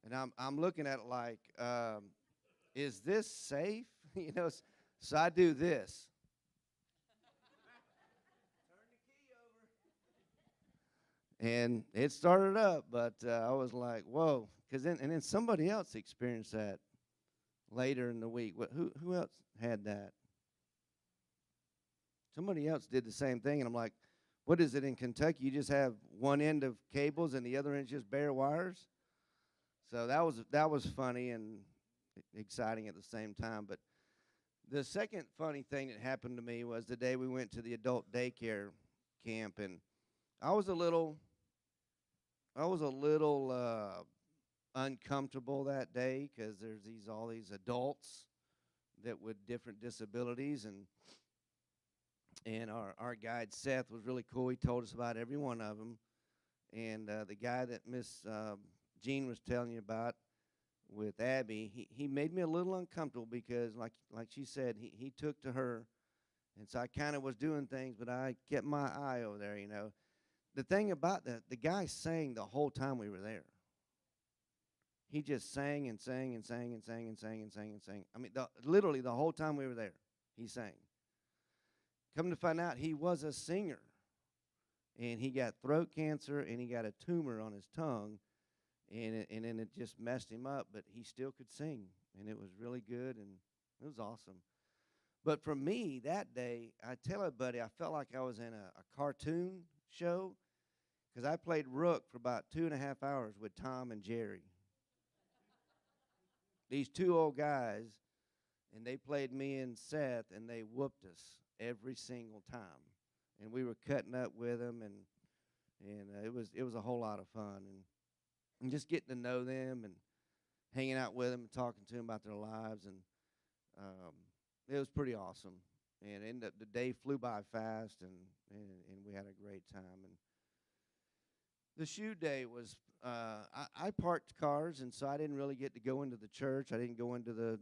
And I'm looking at it like, is this safe? So I do this. Turn the key over. And it started up, but I was like, whoa, because then somebody else experienced that later in the week. Who else had that? Somebody else did the same thing, and I'm like, what is it in Kentucky? You just have one end of cables and the other end is just bare wires? So that was funny and exciting at the same time. But the second funny thing that happened to me was the day we went to the adult daycare camp, and I was a little uncomfortable that day because there's all these adults that with different disabilities, and our guide Seth was really cool. He told us about every one of them, and the guy that Miss Jean was telling you about with Abby, he made me a little uncomfortable because like she said, he took to her, and so I kind of was doing things, but I kept my eye over there, you know. The thing about that, the guy sang the whole time we were there. He just sang and sang and sang and sang and sang and sang and sang. I mean, literally the whole time we were there, he sang. Come to find out, he was a singer, and he got throat cancer, and he got a tumor on his tongue, and then it just messed him up, but he still could sing, and it was really good, and it was awesome. But for me, that day, I tell everybody, I felt like I was in a cartoon show, because I played Rook for about 2.5 hours with Tom and Jerry. These two old guys, and they played me and Seth, and they whooped us every single time. And we were cutting up with them, and it was a whole lot of fun. And just getting to know them and hanging out with them and talking to them about their lives. And it was pretty awesome. And the day flew by fast, and we had a great time. And the shoe day was, I parked cars, and so I didn't really get to go into the church. I didn't go into the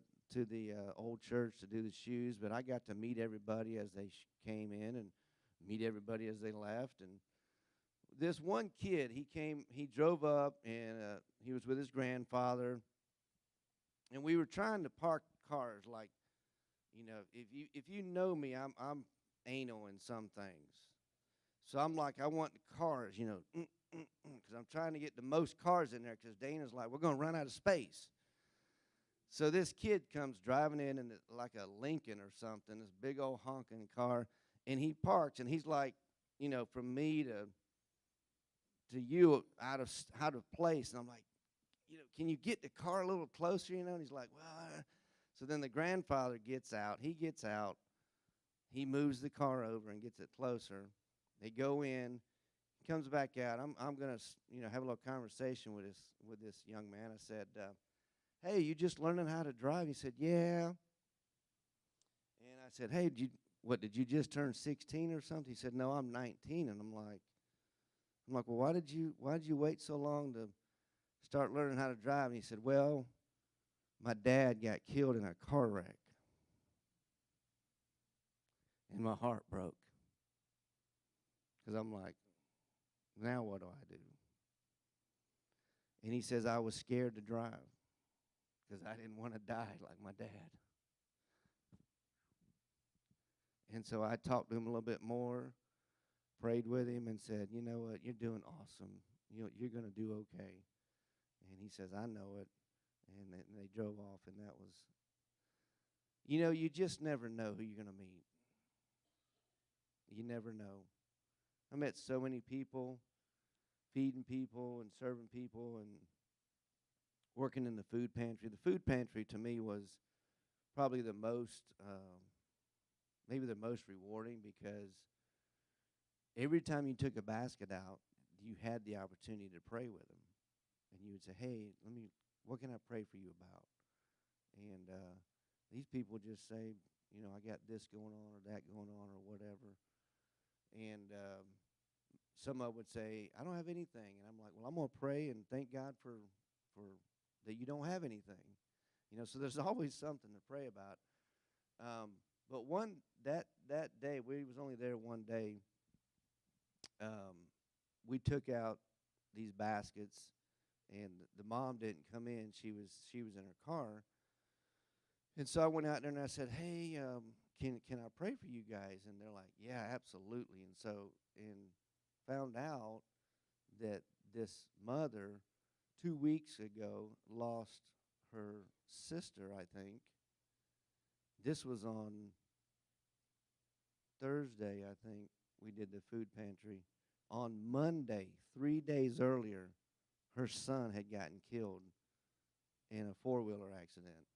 old church to do the shoes, but I got to meet everybody as they came in and meet everybody as they left. And this one kid, he drove up, and he was with his grandfather, and we were trying to park cars like, you know, if you know me, I'm anal in some things. So I'm like, I want the cars, you know, because I'm trying to get the most cars in there, because Dana's like, we're going to run out of space. So this kid comes driving in like a Lincoln or something, this big old honking car, and he parks, and he's like, you know, from me to you out of place. And I'm like, you know, can you get the car a little closer, you know? And he's like, well, so then the grandfather gets out. He gets out. He moves the car over and gets it closer. They go in. He comes back out. I'm going to, you know, have a little conversation with this young man. I said, hey, you just learning how to drive? He said, yeah. And I said, hey, did you just turn 16 or something? He said, no, I'm 19. And I'm like, well, why did you wait so long to start learning how to drive? And he said, well, my dad got killed in a car wreck. And my heart broke. Because I'm like, now what do I do? And he says, I was scared to drive because I didn't want to die like my dad. And so I talked to him a little bit more, prayed with him, and said, you know what, you're doing awesome. You're going to do okay. And he says, I know it. And they drove off, and that was, you know, you just never know who you're going to meet. You never know. I met so many people, feeding people and serving people and working in the food pantry. The food pantry to me was probably the most, maybe the most rewarding, because every time you took a basket out, you had the opportunity to pray with them. And you would say, hey, what can I pray for you about? And these people just say, you know, I got this going on or that going on or whatever. And some of them would say, I don't have anything. And I'm like, well, I'm going to pray and thank God for that you don't have anything. You know, so there's always something to pray about. But that day, we was only there one day, we took out these baskets, and the mom didn't come in. She was in her car. And so I went out there and I said, hey, can I pray for you guys? And they're like, yeah, absolutely. And so, and found out that this mother 2 weeks ago lost her sister, I think. This was on Thursday, I think, we did the food pantry. On Monday, 3 days earlier, her son had gotten killed in a four-wheeler accident.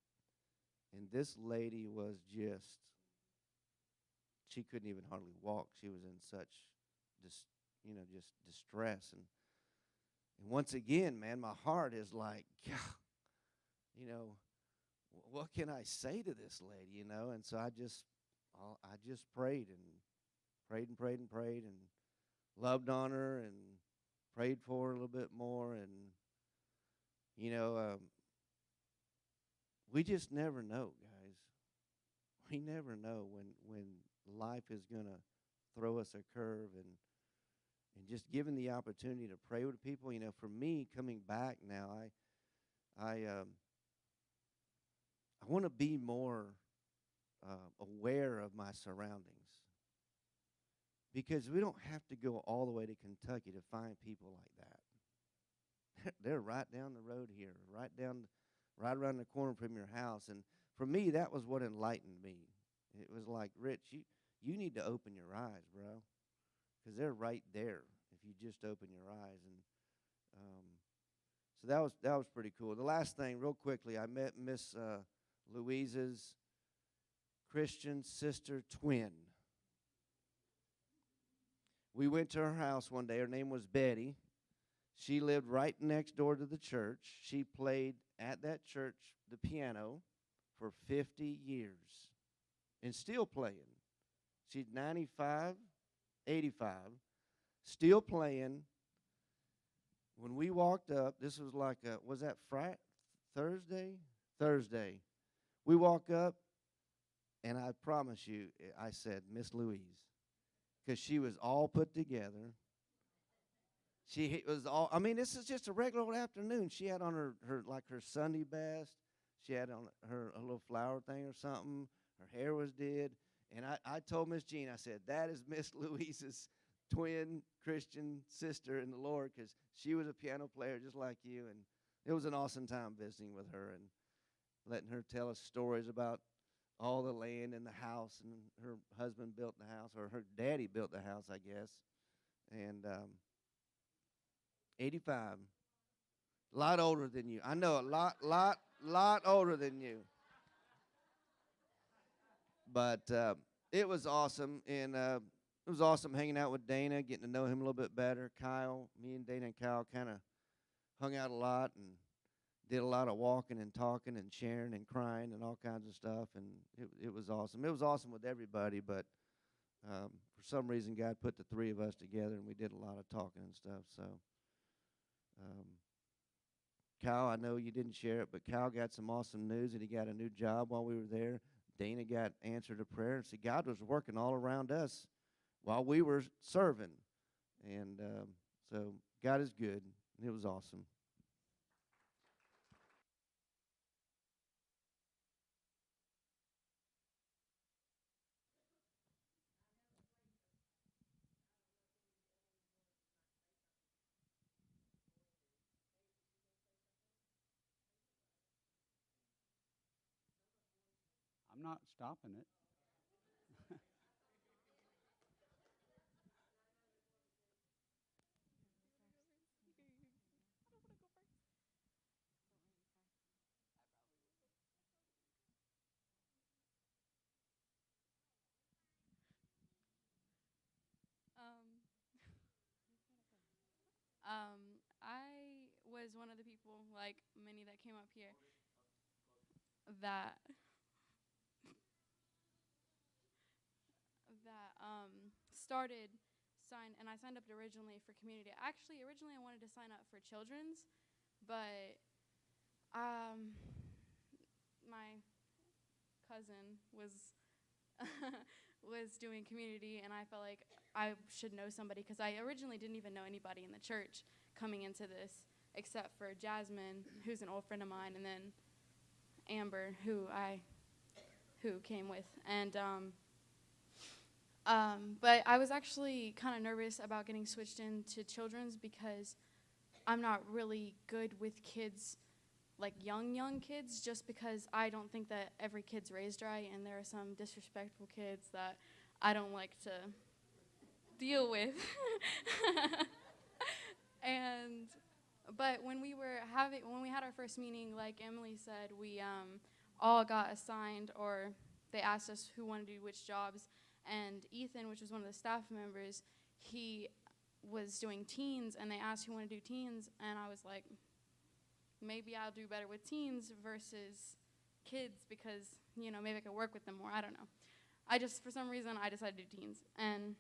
And this lady was just, she couldn't even hardly walk. She was in such, just distress. And once again, man, my heart is like, God, what can I say to this lady, And so I just prayed and prayed and loved on her and prayed for her a little bit more. And, we just never know, guys. We never know when life is going to throw us a curve. And just given the opportunity to pray with people, for me, coming back now, I want to be more aware of my surroundings. Because we don't have to go all the way to Kentucky to find people like that. They're right down the road here, right around the corner from your house. And for me, that was what enlightened me. It was like, Rich, you need to open your eyes, bro, because they're right there if you just open your eyes. And so that was pretty cool. The last thing, real quickly, I met Miss Louise's Christian sister twin. We went to her house one day. Her name was Betty. She lived right next door to the church. She played at that church the piano for 50 years and still playing. She's 95, 85, still playing. When we walked up, this was like was that Thursday? Thursday. We walk up, and I promise you, I said, Miss Louise, because she was all put together. She was all, this is just a regular old afternoon. She had on her Sunday best. She had on a little flower thing or something. Her hair was did. And I told Miss Jean, I said, that is Miss Louise's twin Christian sister in the Lord, because she was a piano player just like you. And it was an awesome time visiting with her and letting her tell us stories about all the land and the house, and her husband built the house, or her daddy built the house, I guess. And 85, a lot older than you. I know, a lot older than you. But it was awesome, and it was awesome hanging out with Dana, getting to know him a little bit better. Kyle, me and Dana and Kyle kind of hung out a lot and did a lot of walking and talking and sharing and crying and all kinds of stuff, and it was awesome. It was awesome with everybody, but for some reason God put the three of us together, and we did a lot of talking and stuff. So, Kyle, I know you didn't share it, but Kyle got some awesome news, and he got a new job while we were there. Dana got answered a prayer, and see, God was working all around us while we were serving, and so God is good, and it was awesome. I'm not stopping it. I was one of the people, like many that came up here, that started and I signed up originally for community. Actually, originally I wanted to sign up for children's, but my cousin was was doing community, and I felt like I should know somebody, because I originally didn't even know anybody in the church coming into this, except for Jasmine, who's an old friend of mine, and then Amber, who came with. And but I was actually kind of nervous about getting switched into children's, because I'm not really good with kids, like young kids, just because I don't think that every kid's raised right, and there are some disrespectful kids that I don't like to deal with. But when we had our first meeting, like Emily said, we all got assigned, or they asked us who wanted to do which jobs. And Ethan, which was one of the staff members, he was doing teens, and they asked who wanted to do teens, and I was like, maybe I'll do better with teens versus kids because, maybe I could work with them more. I don't know. For some reason, I decided to do teens. And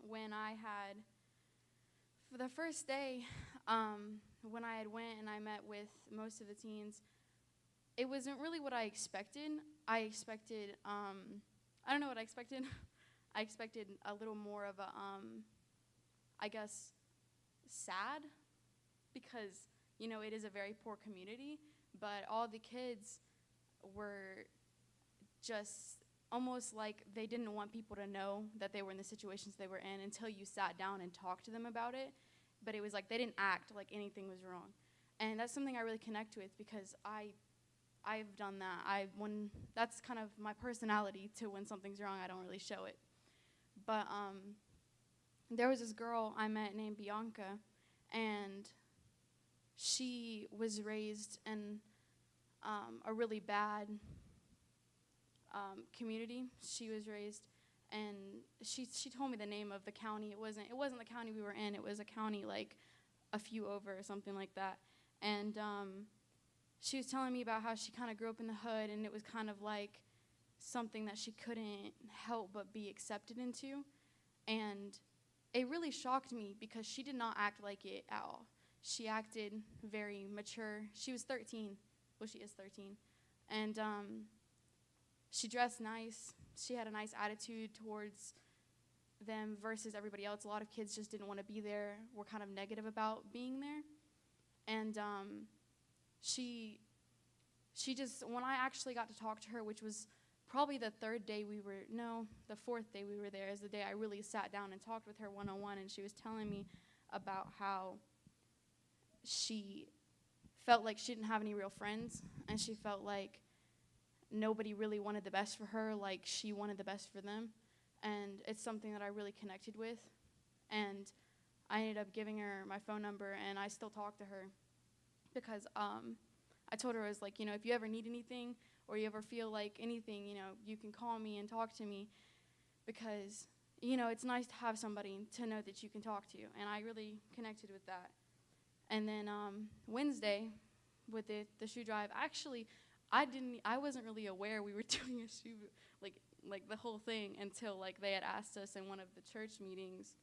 when for the first day, when I had went and I met with most of the teens, it wasn't really what I expected. I don't know what I expected. I expected a little more of a, I guess, sad, because, it is a very poor community, but all the kids were just almost like they didn't want people to know that they were in the situations they were in until you sat down and talked to them about it. But it was like they didn't act like anything was wrong. And that's something I really connect with, because I've done that. That's kind of my personality to when something's wrong, I don't really show it. But there was this girl I met named Bianca, and she was raised in a really bad community. She was raised, and she told me the name of the county. It wasn't the county we were in. It was a county like a few over or something like that. And she was telling me about how she kind of grew up in the hood, and it was kind of like something that she couldn't help but be accepted into. And it really shocked me because she did not act like it at all. She acted very mature. She was 13. Well, she is 13. And she dressed nice. She had a nice attitude towards them versus everybody else. A lot of kids just didn't want to be there, were kind of negative about being there. And she just, when I actually got to talk to her, which was probably the fourth day we were there, is the day I really sat down and talked with her one-on-one, and she was telling me about how she felt like she didn't have any real friends, and she felt like nobody really wanted the best for her, like she wanted the best for them. And it's something that I really connected with. And I ended up giving her my phone number, and I still talk to her because I told her, I was like, if you ever need anything or you ever feel like anything, you can call me and talk to me, because, it's nice to have somebody to know that you can talk to. And I really connected with that. And then Wednesday with the shoe drive, actually, I wasn't really aware we were doing a shoe, like the whole thing, until like they had asked us in one of the church meetings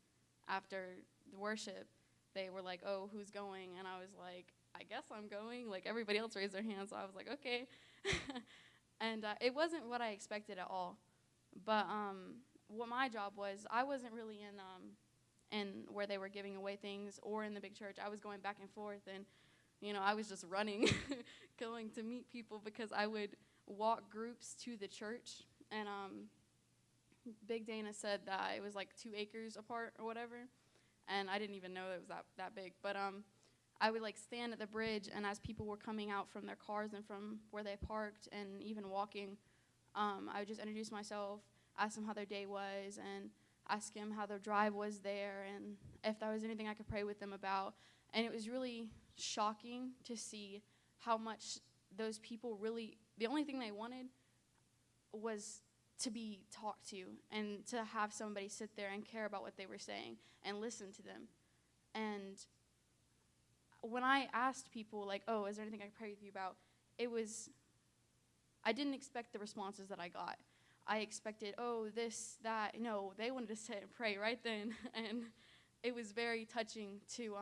after the worship. They were like, oh, who's going? And I was like, I guess I'm going. Like everybody else raised their hands, so I was like, okay. And it wasn't what I expected at all. But what my job was, I wasn't really in where they were giving away things or in the big church. I was going back and forth, and I was just running, going to meet people, because I would walk groups to the church. And Big Dana said that it was like 2 acres apart or whatever, and I didn't even know it was that big. But I would like stand at the bridge, and as people were coming out from their cars and from where they parked and even walking, I would just introduce myself, ask them how their day was, and ask them how their drive was there, and if there was anything I could pray with them about. And it was really shocking to see how much those people really, the only thing they wanted was to be talked to and to have somebody sit there and care about what they were saying and listen to them. And when I asked people, like, oh, is there anything I can pray with you about, I didn't expect the responses that I got. I expected, oh, this, that. No, they wanted to sit and pray right then. And it was very touching to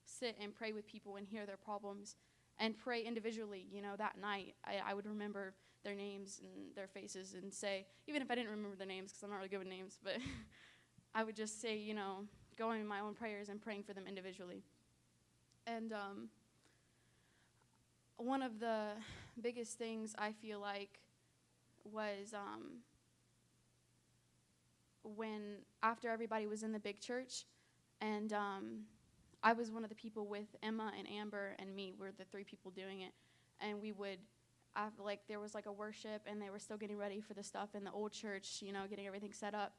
sit and pray with people and hear their problems and pray individually. That night, I would remember their names and their faces and say, even if I didn't remember their names, because I'm not really good with names, but I would just say, going in my own prayers and praying for them individually. And one of the biggest things I feel like was when after everybody was in the big church, and I was one of the people with Emma and Amber and me. We're the 3 people doing it. And we would, like, there was like a worship, and they were still getting ready for the stuff in the old church, you know, getting everything set up.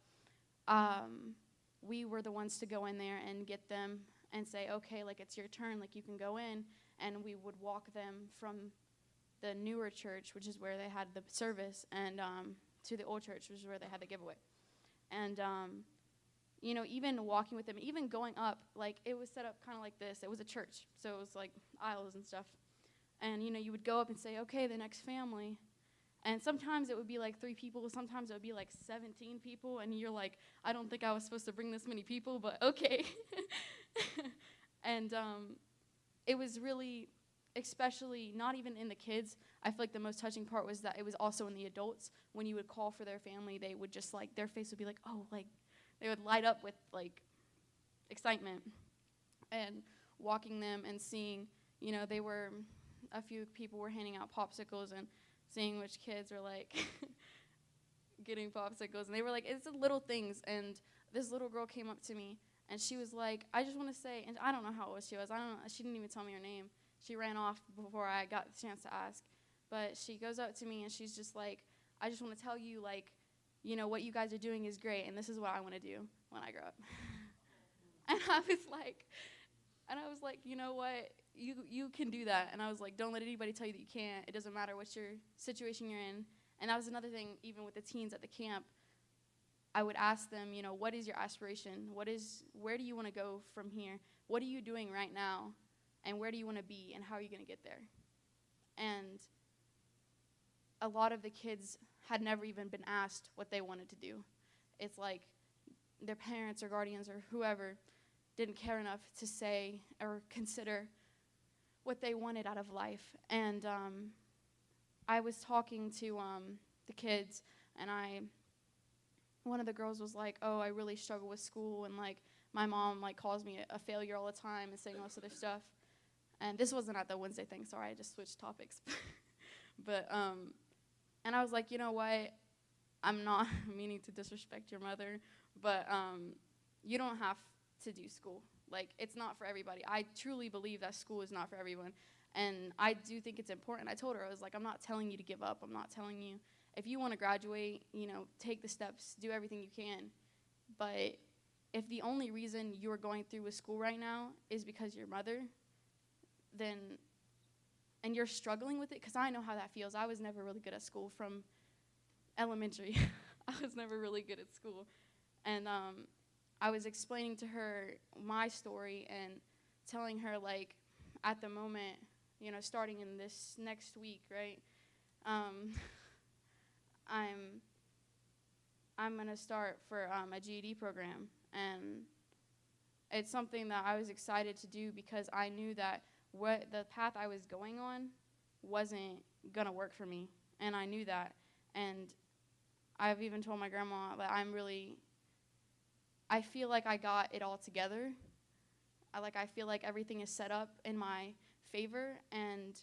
We were the ones to go in there and get them and say, okay, like, it's your turn, like, you can go in. And we would walk them from the newer church, which is where they had the service, and to the old church, which is where they had the giveaway. And, you know, even walking with them, even going up, like, it was set up kind of like this. It was a church, so it was like aisles and stuff. And, you know, you would go up and say, okay, the next family. And sometimes it would be like 3 people. Sometimes it would be like 17 people. And you're like, I don't think I was supposed to bring this many people, but okay. And it was really, especially not even in the kids, I feel like the most touching part was that it was also in the adults. When you would call for their family, they would just, like, their face would be like, oh, like, they would light up with, like, excitement. And walking them and seeing, you know, a few people were handing out popsicles and seeing which kids were, like, getting popsicles. And they were like, it's the little things. And this little girl came up to me, and she was like, I just want to say, and I don't know how old she was. She didn't even tell me her name. She ran off before I got the chance to ask. But she goes up to me, and she's just like, I just want to tell you, like, you know, what you guys are doing is great, and this is what I want to do when I grow up. And I was like, you know what? You can do that. And I was like, don't let anybody tell you that you can't. It doesn't matter what your situation you're in. And that was another thing, even with the teens at the camp. I would ask them, you know, what is your aspiration? Where do you want to go from here? What are you doing right now? And where do you want to be? And how are you going to get there? And a lot of the kids had never even been asked what they wanted to do. It's like their parents or guardians or whoever didn't care enough to say or consider what they wanted out of life. And I was talking to the kids, and one of the girls was like, oh, I really struggle with school, and, like, my mom, like, calls me a failure all the time and saying all this other stuff. And this wasn't at the Wednesday thing, sorry, I just switched topics. But, and I was like, you know what, I'm not meaning to disrespect your mother, but you don't have to do school. Like, it's not for everybody. I truly believe that school is not for everyone. And I do think it's important. I told her, I was like, I'm not telling you to give up. I'm not telling you, if you want to graduate, you know, take the steps, do everything you can. But if the only reason you're going through with school right now is because your mother, then, and you're struggling with it, because I know how that feels. I was never really good at school from elementary. I was never really good at school. And I was explaining to her my story and telling her, like, at the moment, you know, starting in this next week, right, I'm going to start for a GED program. And it's something that I was excited to do because I knew that what the path I was going on wasn't going to work for me. And I knew that. And I've even told my grandma that I feel like I got it all together. I feel like everything is set up in my favor, and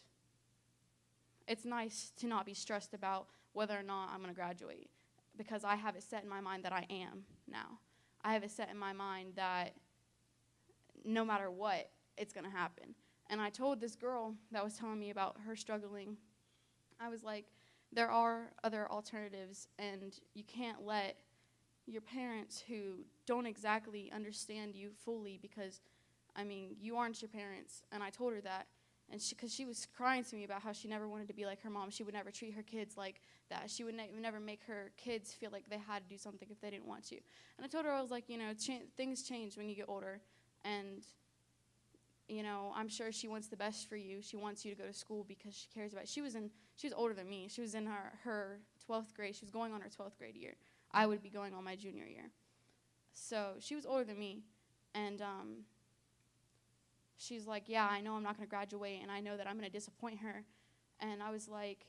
it's nice to not be stressed about whether or not I'm going to graduate, because I have it set in my mind that I am now. I have it set in my mind that no matter what, it's going to happen. And I told this girl that was telling me about her struggling, I was like, there are other alternatives, and you can't let your parents who don't exactly understand you fully, because, I mean, you aren't your parents. And I told her that, and because she was crying to me about how she never wanted to be like her mom. She would never treat her kids like that. She would never make her kids feel like they had to do something if they didn't want to. And I told her, I was like, you know, things change when you get older, and, you know, I'm sure she wants the best for you. She wants you to go to school because she cares about it. She was older than me. She was in her 12th grade. She was going on her 12th grade year. I would be going on my junior year. So she was older than me, and she's like, yeah, I know I'm not going to graduate, and I know that I'm going to disappoint her. And I was like,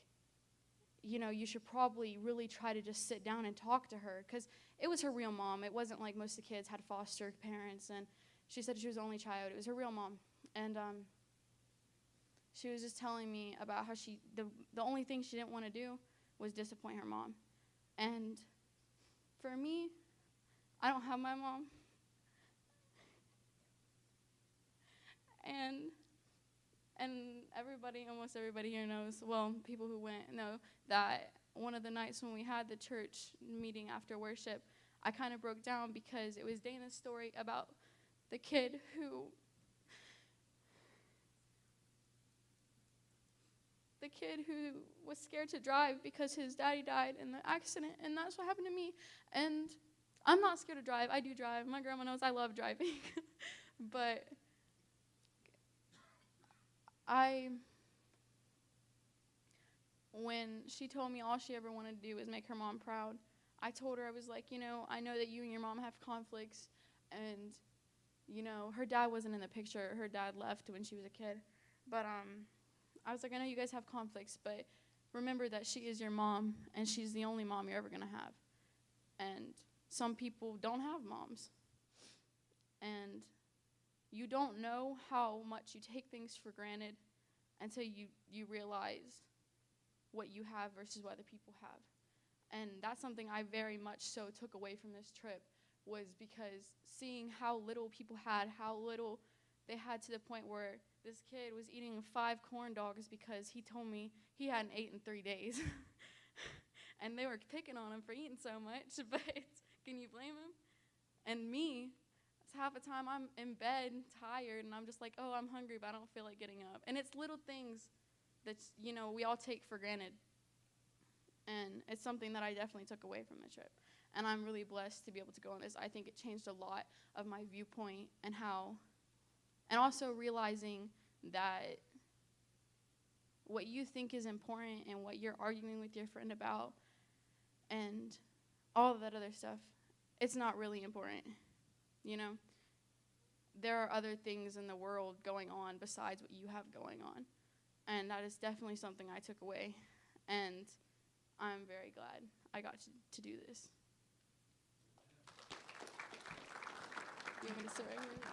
you know, you should probably really try to just sit down and talk to her, because it was her real mom. It wasn't like most of the kids had foster parents, and she said she was the only child. It was her real mom. And she was just telling me about how the only thing she didn't want to do was disappoint her mom. And for me, I don't have my mom. And everybody, almost everybody here knows, well, people who went know that one of the nights when we had the church meeting after worship, I kind of broke down because it was Dana's story about the kid who was scared to drive because his daddy died in the accident, and that's what happened to me. And I'm not scared to drive. I do drive. My grandma knows I love driving. But when she told me all she ever wanted to do was make her mom proud, I told her, I was like, I know that you and your mom have conflicts, and, her dad wasn't in the picture. Her dad left when she was a kid. But I was like, I know you guys have conflicts, but remember that she is your mom, and she's the only mom you're ever going to have. And some people don't have moms. And you don't know how much you take things for granted until you realize what you have versus what other people have. And that's something I very much so took away from this trip, was because seeing how little people had, how little they had, to the point where this kid was eating 5 corn dogs because he told me he hadn't eaten in 3 days. And they were picking on him for eating so much, but can you blame him? And me, half the time I'm in bed tired, and I'm just like, oh, I'm hungry, but I don't feel like getting up. And it's little things that, we all take for granted. And it's something that I definitely took away from the trip. And I'm really blessed to be able to go on this. I think it changed a lot of my viewpoint and also realizing that what you think is important and what you're arguing with your friend about and all of that other stuff, it's not really important. There are other things in the world going on besides what you have going on. And that is definitely something I took away. And I'm very glad I got to do this. You want me to sit right here?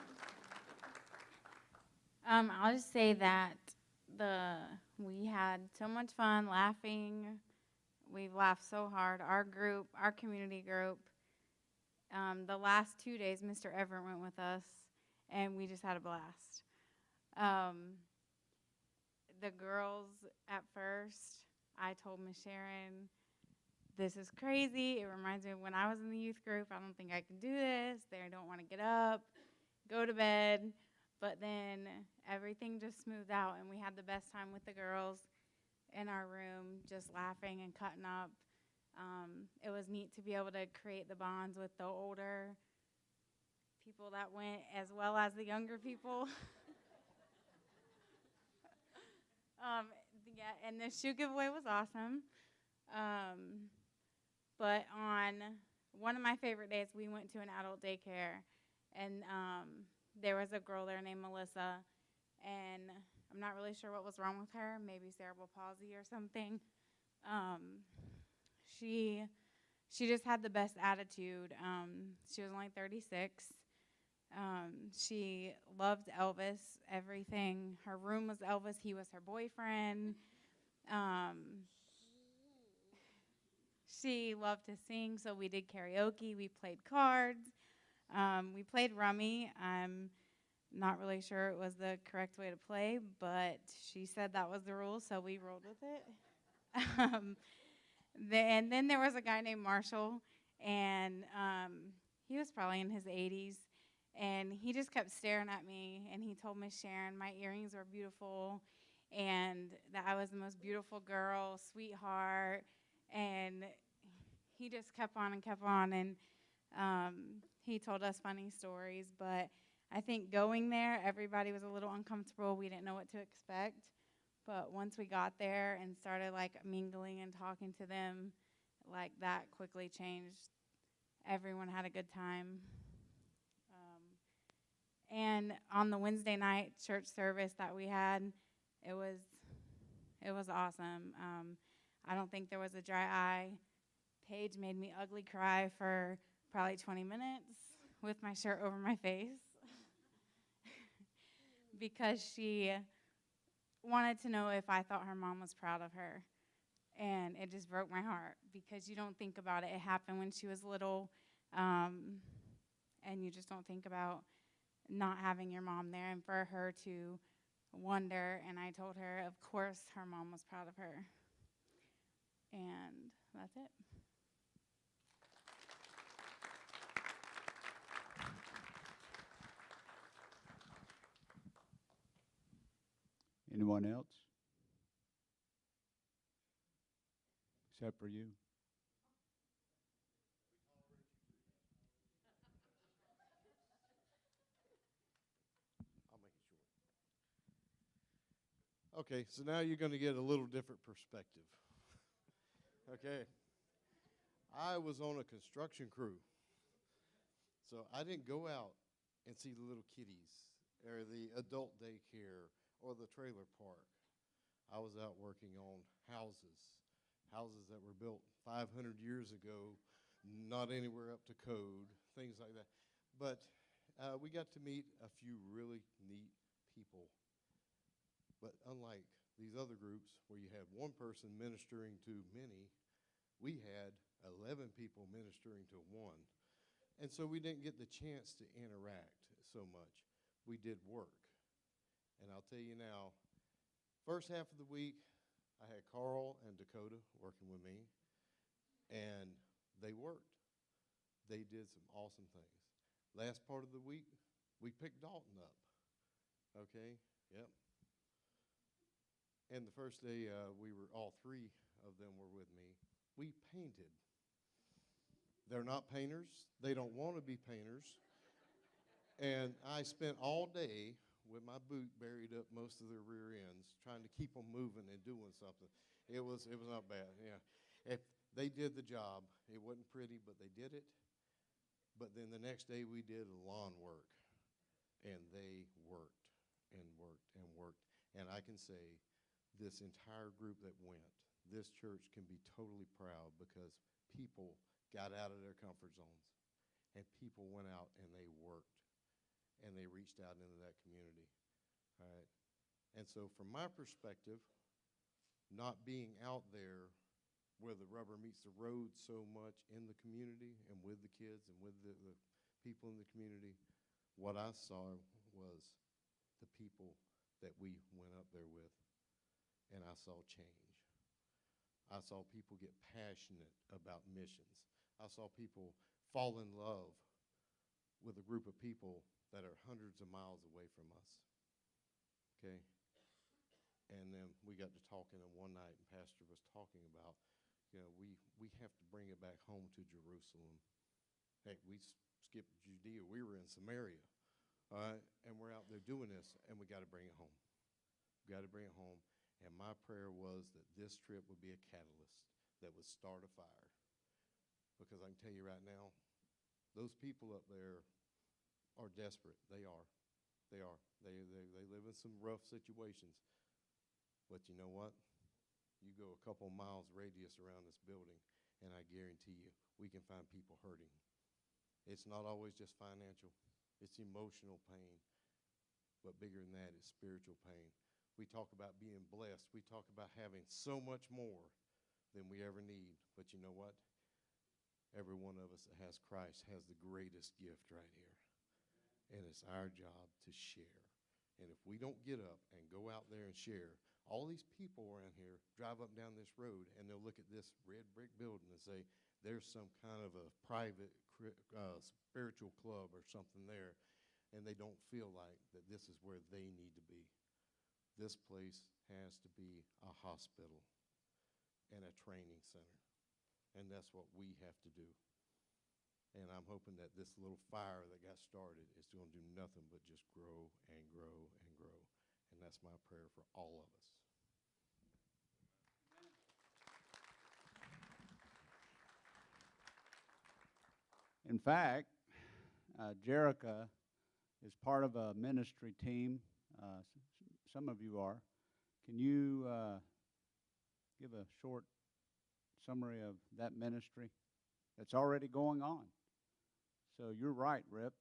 I'll just say that we had so much fun laughing. We've laughed so hard. Our community group, the last 2 days, Mr. Everett went with us, and we just had a blast. The girls, at first, I told Miss Sharon, this is crazy. It reminds me of when I was in the youth group. I don't think I can do this. They don't want to get up, go to bed. But then everything just smoothed out, and we had the best time with the girls in our room, just laughing and cutting up. It was neat to be able to create the bonds with the older people that went, as well as the younger people. And the shoe giveaway was awesome. But on one of my favorite days, we went to an adult daycare, and there was a girl there named Melissa, and I'm not really sure what was wrong with her, maybe cerebral palsy or something. She just had the best attitude. She was only 36. She loved Elvis, everything. Her room was Elvis. He was her boyfriend. She loved to sing, so we did karaoke. We played cards. We played rummy. I'm not really sure it was the correct way to play, but she said that was the rule, so we rolled with it. And then there was a guy named Marshall, and he was probably in his 80s, and he just kept staring at me, and he told Miss Sharon my earrings were beautiful, and that I was the most beautiful girl, sweetheart, and he just kept on, and he told us funny stories. But I think going there, everybody was a little uncomfortable. We didn't know what to expect. But once we got there and started mingling and talking to them, that quickly changed. Everyone had a good time. And on the Wednesday night church service that we had, it was awesome. I don't think there was a dry eye. Paige made me ugly cry for probably 20 minutes with my shirt over my face because she wanted to know if I thought her mom was proud of her. And it just broke my heart because you don't think about it. It happened when she was little, and you just don't think about not having your mom there and for her to wonder. And I told her, of course, her mom was proud of her. And that's it. Anyone else? Except for you. I'll make it short. Okay, so now you're going to get a little different perspective. Okay. I was on a construction crew. So I didn't go out and see the little kiddies or the adult daycare or the trailer park. I was out working on houses that were built 500 years ago, not anywhere up to code, things like that. But we got to meet a few really neat people. But unlike these other groups where you had one person ministering to many, we had 11 people ministering to one. And so we didn't get the chance to interact so much. We did work. And I'll tell you now, first half of the week, I had Carl and Dakota working with me, and they worked. They did some awesome things. Last part of the week, we picked Dalton up. Okay, yep. And the first day, all three of them were with me. We painted. They're not painters. They don't want to be painters. And I spent all day with my boot buried up most of their rear ends, trying to keep them moving and doing something. It was not bad, yeah. If they did the job. It wasn't pretty, but they did it. But then the next day we did lawn work, and they worked and worked and worked. And I can say this entire group that went, this church can be totally proud because people got out of their comfort zones, and people went out and they worked, and they reached out into that community, all right? And so from my perspective, not being out there where the rubber meets the road so much in the community and with the kids and with the people in the community, what I saw was the people that we went up there with, and I saw change. I saw people get passionate about missions. I saw people fall in love with a group of people that are hundreds of miles away from us, okay? And then we got to talking, and one night, and Pastor was talking about, you know, we have to bring it back home to Jerusalem. Heck, we skipped Judea. We were in Samaria, all right? And we're out there doing this, and we got to bring it home. We got to bring it home. And my prayer was that this trip would be a catalyst that would start a fire. Because I can tell you right now, those people up there are desperate. They are. They are. They live in some rough situations. But you know what? You go a couple miles radius around this building, and I guarantee you, we can find people hurting. It's not always just financial. It's emotional pain. But bigger than that is spiritual pain. We talk about being blessed. We talk about having so much more than we ever need. But you know what? Every one of us that has Christ has the greatest gift right here. And it's our job to share. And if we don't get up and go out there and share, all these people around here drive up and down this road, and they'll look at this red brick building and say, there's some kind of a private spiritual club or something there, and they don't feel like that this is where they need to be. This place has to be a hospital and a training center. And that's what we have to do. And I'm hoping that this little fire that got started is going to do nothing but just grow and grow and grow. And that's my prayer for all of us. In fact, Jerica is part of a ministry team. Some of you are. Can you give a short summary of that ministry that's already going on? So you're right, Rip.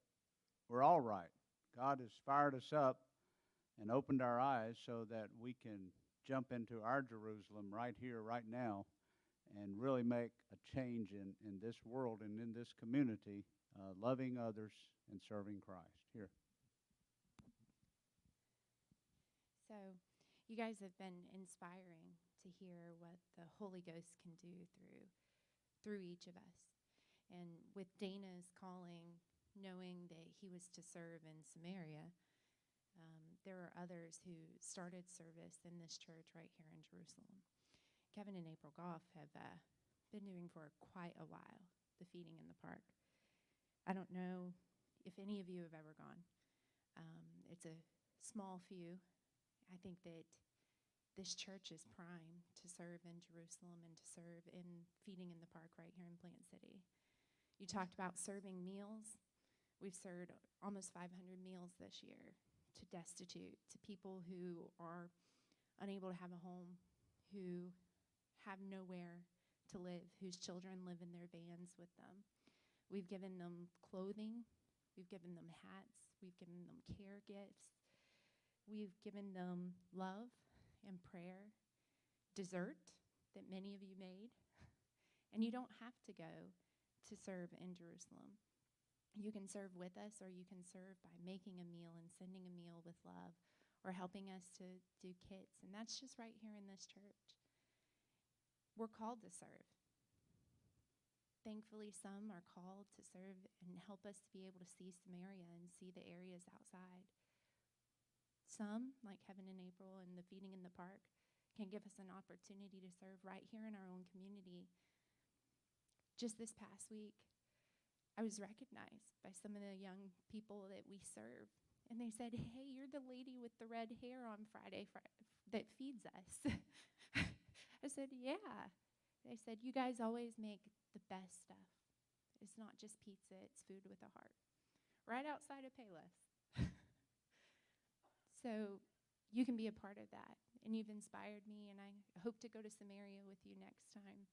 We're all right. God has fired us up and opened our eyes so that we can jump into our Jerusalem right here, right now, and really make a change in this world and in this community, loving others and serving Christ. Here. So, you guys have been inspiring to hear what the Holy Ghost can do through each of us. And with Dana's calling, knowing that he was to serve in Samaria, there are others who started service in this church right here in Jerusalem. Kevin and April Goff have been doing for quite a while the feeding in the park. I don't know if any of you have ever gone. It's a small few. I think that this church is prime to serve in Jerusalem and to serve in feeding in the park right here in Plant City. You talked about serving meals. We've served almost 500 meals this year to destitute, to people who are unable to have a home, who have nowhere to live, whose children live in their vans with them. We've given them clothing. We've given them hats. We've given them care gifts. We've given them love and prayer, dessert that many of you made. And you don't have to go to serve in Jerusalem. You can serve with us, or you can serve by making a meal and sending a meal with love, or helping us to do kits. And that's just right here in this church. We're called to serve. Thankfully, some are called to serve and help us to be able to see Samaria and see the areas outside. Some, like Kevin and April and the feeding in the park, can give us an opportunity to serve right here in our own community. Just this past week, I was recognized by some of the young people that we serve. And they said, "Hey, you're the lady with the red hair on Friday that feeds us." I said, "Yeah." They said, "You guys always make the best stuff. It's not just pizza, it's food with a heart." Right outside of Payless. So you can be a part of that. And you've inspired me, and I hope to go to Samaria with you next time.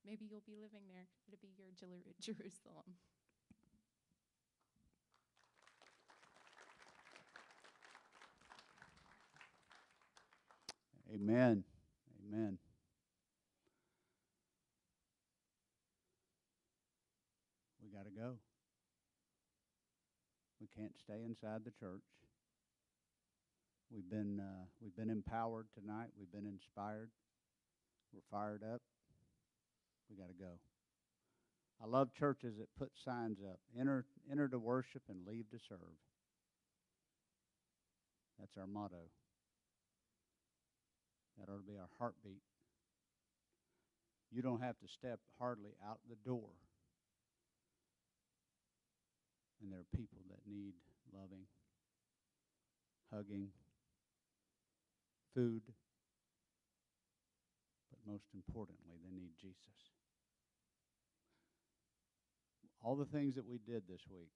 Maybe you'll be living there. It'll be your Jerusalem. Amen. Amen. We got to go. We can't stay inside the church. We've been empowered tonight. We've been inspired. We're fired up. We got to go. I love churches that put signs up. Enter to worship and leave to serve. That's our motto. That ought to be our heartbeat. You don't have to step hardly out the door. And there are people that need loving, hugging, food, but most importantly, they need Jesus. All the things that we did this week,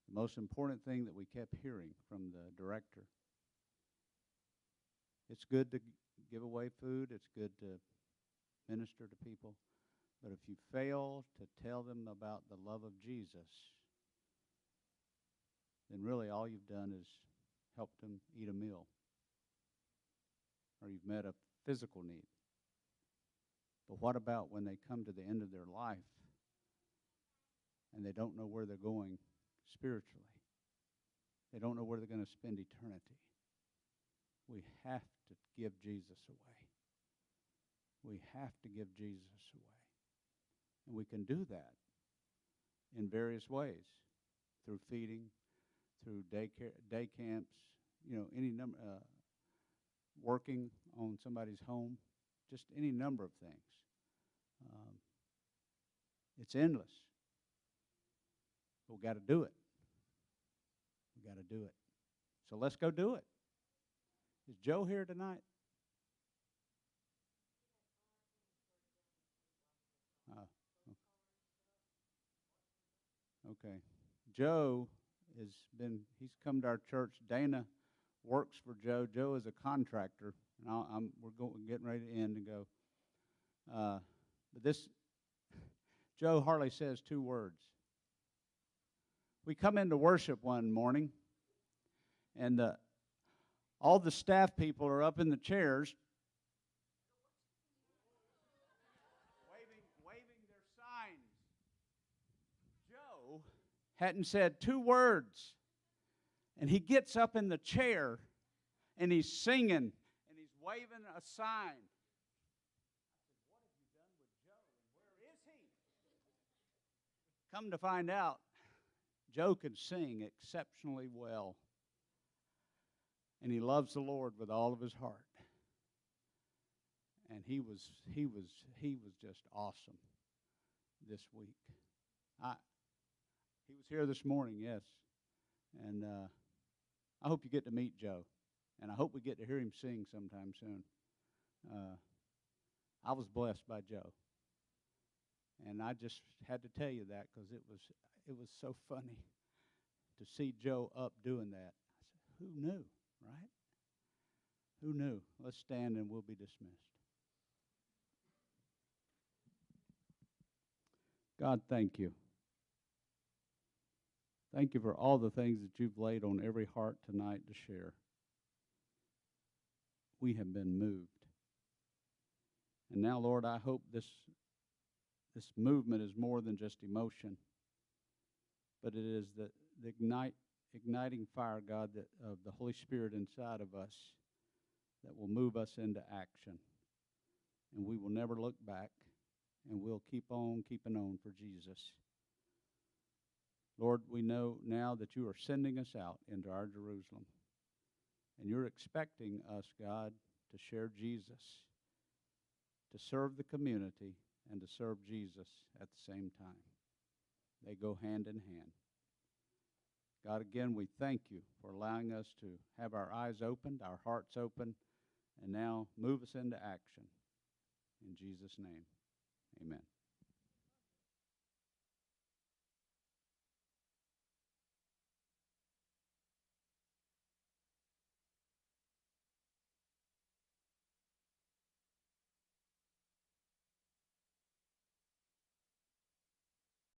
the most important thing that we kept hearing from the director, it's good to give away food, it's good to minister to people, but if you fail to tell them about the love of Jesus, then really all you've done is helped them eat a meal, or you've met a physical need. But what about when they come to the end of their life and they don't know where they're going spiritually? They don't know where they're going to spend eternity. We have to give Jesus away. We have to give Jesus away. And we can do that in various ways, through feeding, through day camps, any number, working on somebody's home, just any number of things. It's endless. But we got to do it. We got to do it. So let's go do it. Is Joe here tonight? Okay. Joe he's come to our church. Dana works for Joe. Joe is a contractor, and we're getting ready to end and go. But Joe hardly says two words. We come into worship one morning, and all the staff people are up in the chairs, waving their signs. Joe hadn't said two words, and he gets up in the chair and he's singing, and he's waving a sign. Come to find out, Joe can sing exceptionally well. And he loves the Lord with all of his heart. And he was just awesome this week. He was here this morning, yes. And I hope you get to meet Joe. And I hope we get to hear him sing sometime soon. I was blessed by Joe. And I just had to tell you that because it was so funny to see Joe up doing that. I said, who knew, right? Who knew? Let's stand and we'll be dismissed. God, thank you. Thank you for all the things that you've laid on every heart tonight to share. We have been moved. And now, Lord, I hope this movement is more than just emotion, but it is the igniting fire, God, of the Holy Spirit inside of us that will move us into action. And we will never look back, and we'll keep on keeping on for Jesus. Lord, we know now that you are sending us out into our Jerusalem, and you're expecting us, God, to share Jesus, to serve the community, and to serve Jesus at the same time. They go hand in hand. God, again, we thank you for allowing us to have our eyes opened, our hearts open, and now move us into action. In Jesus' name, amen.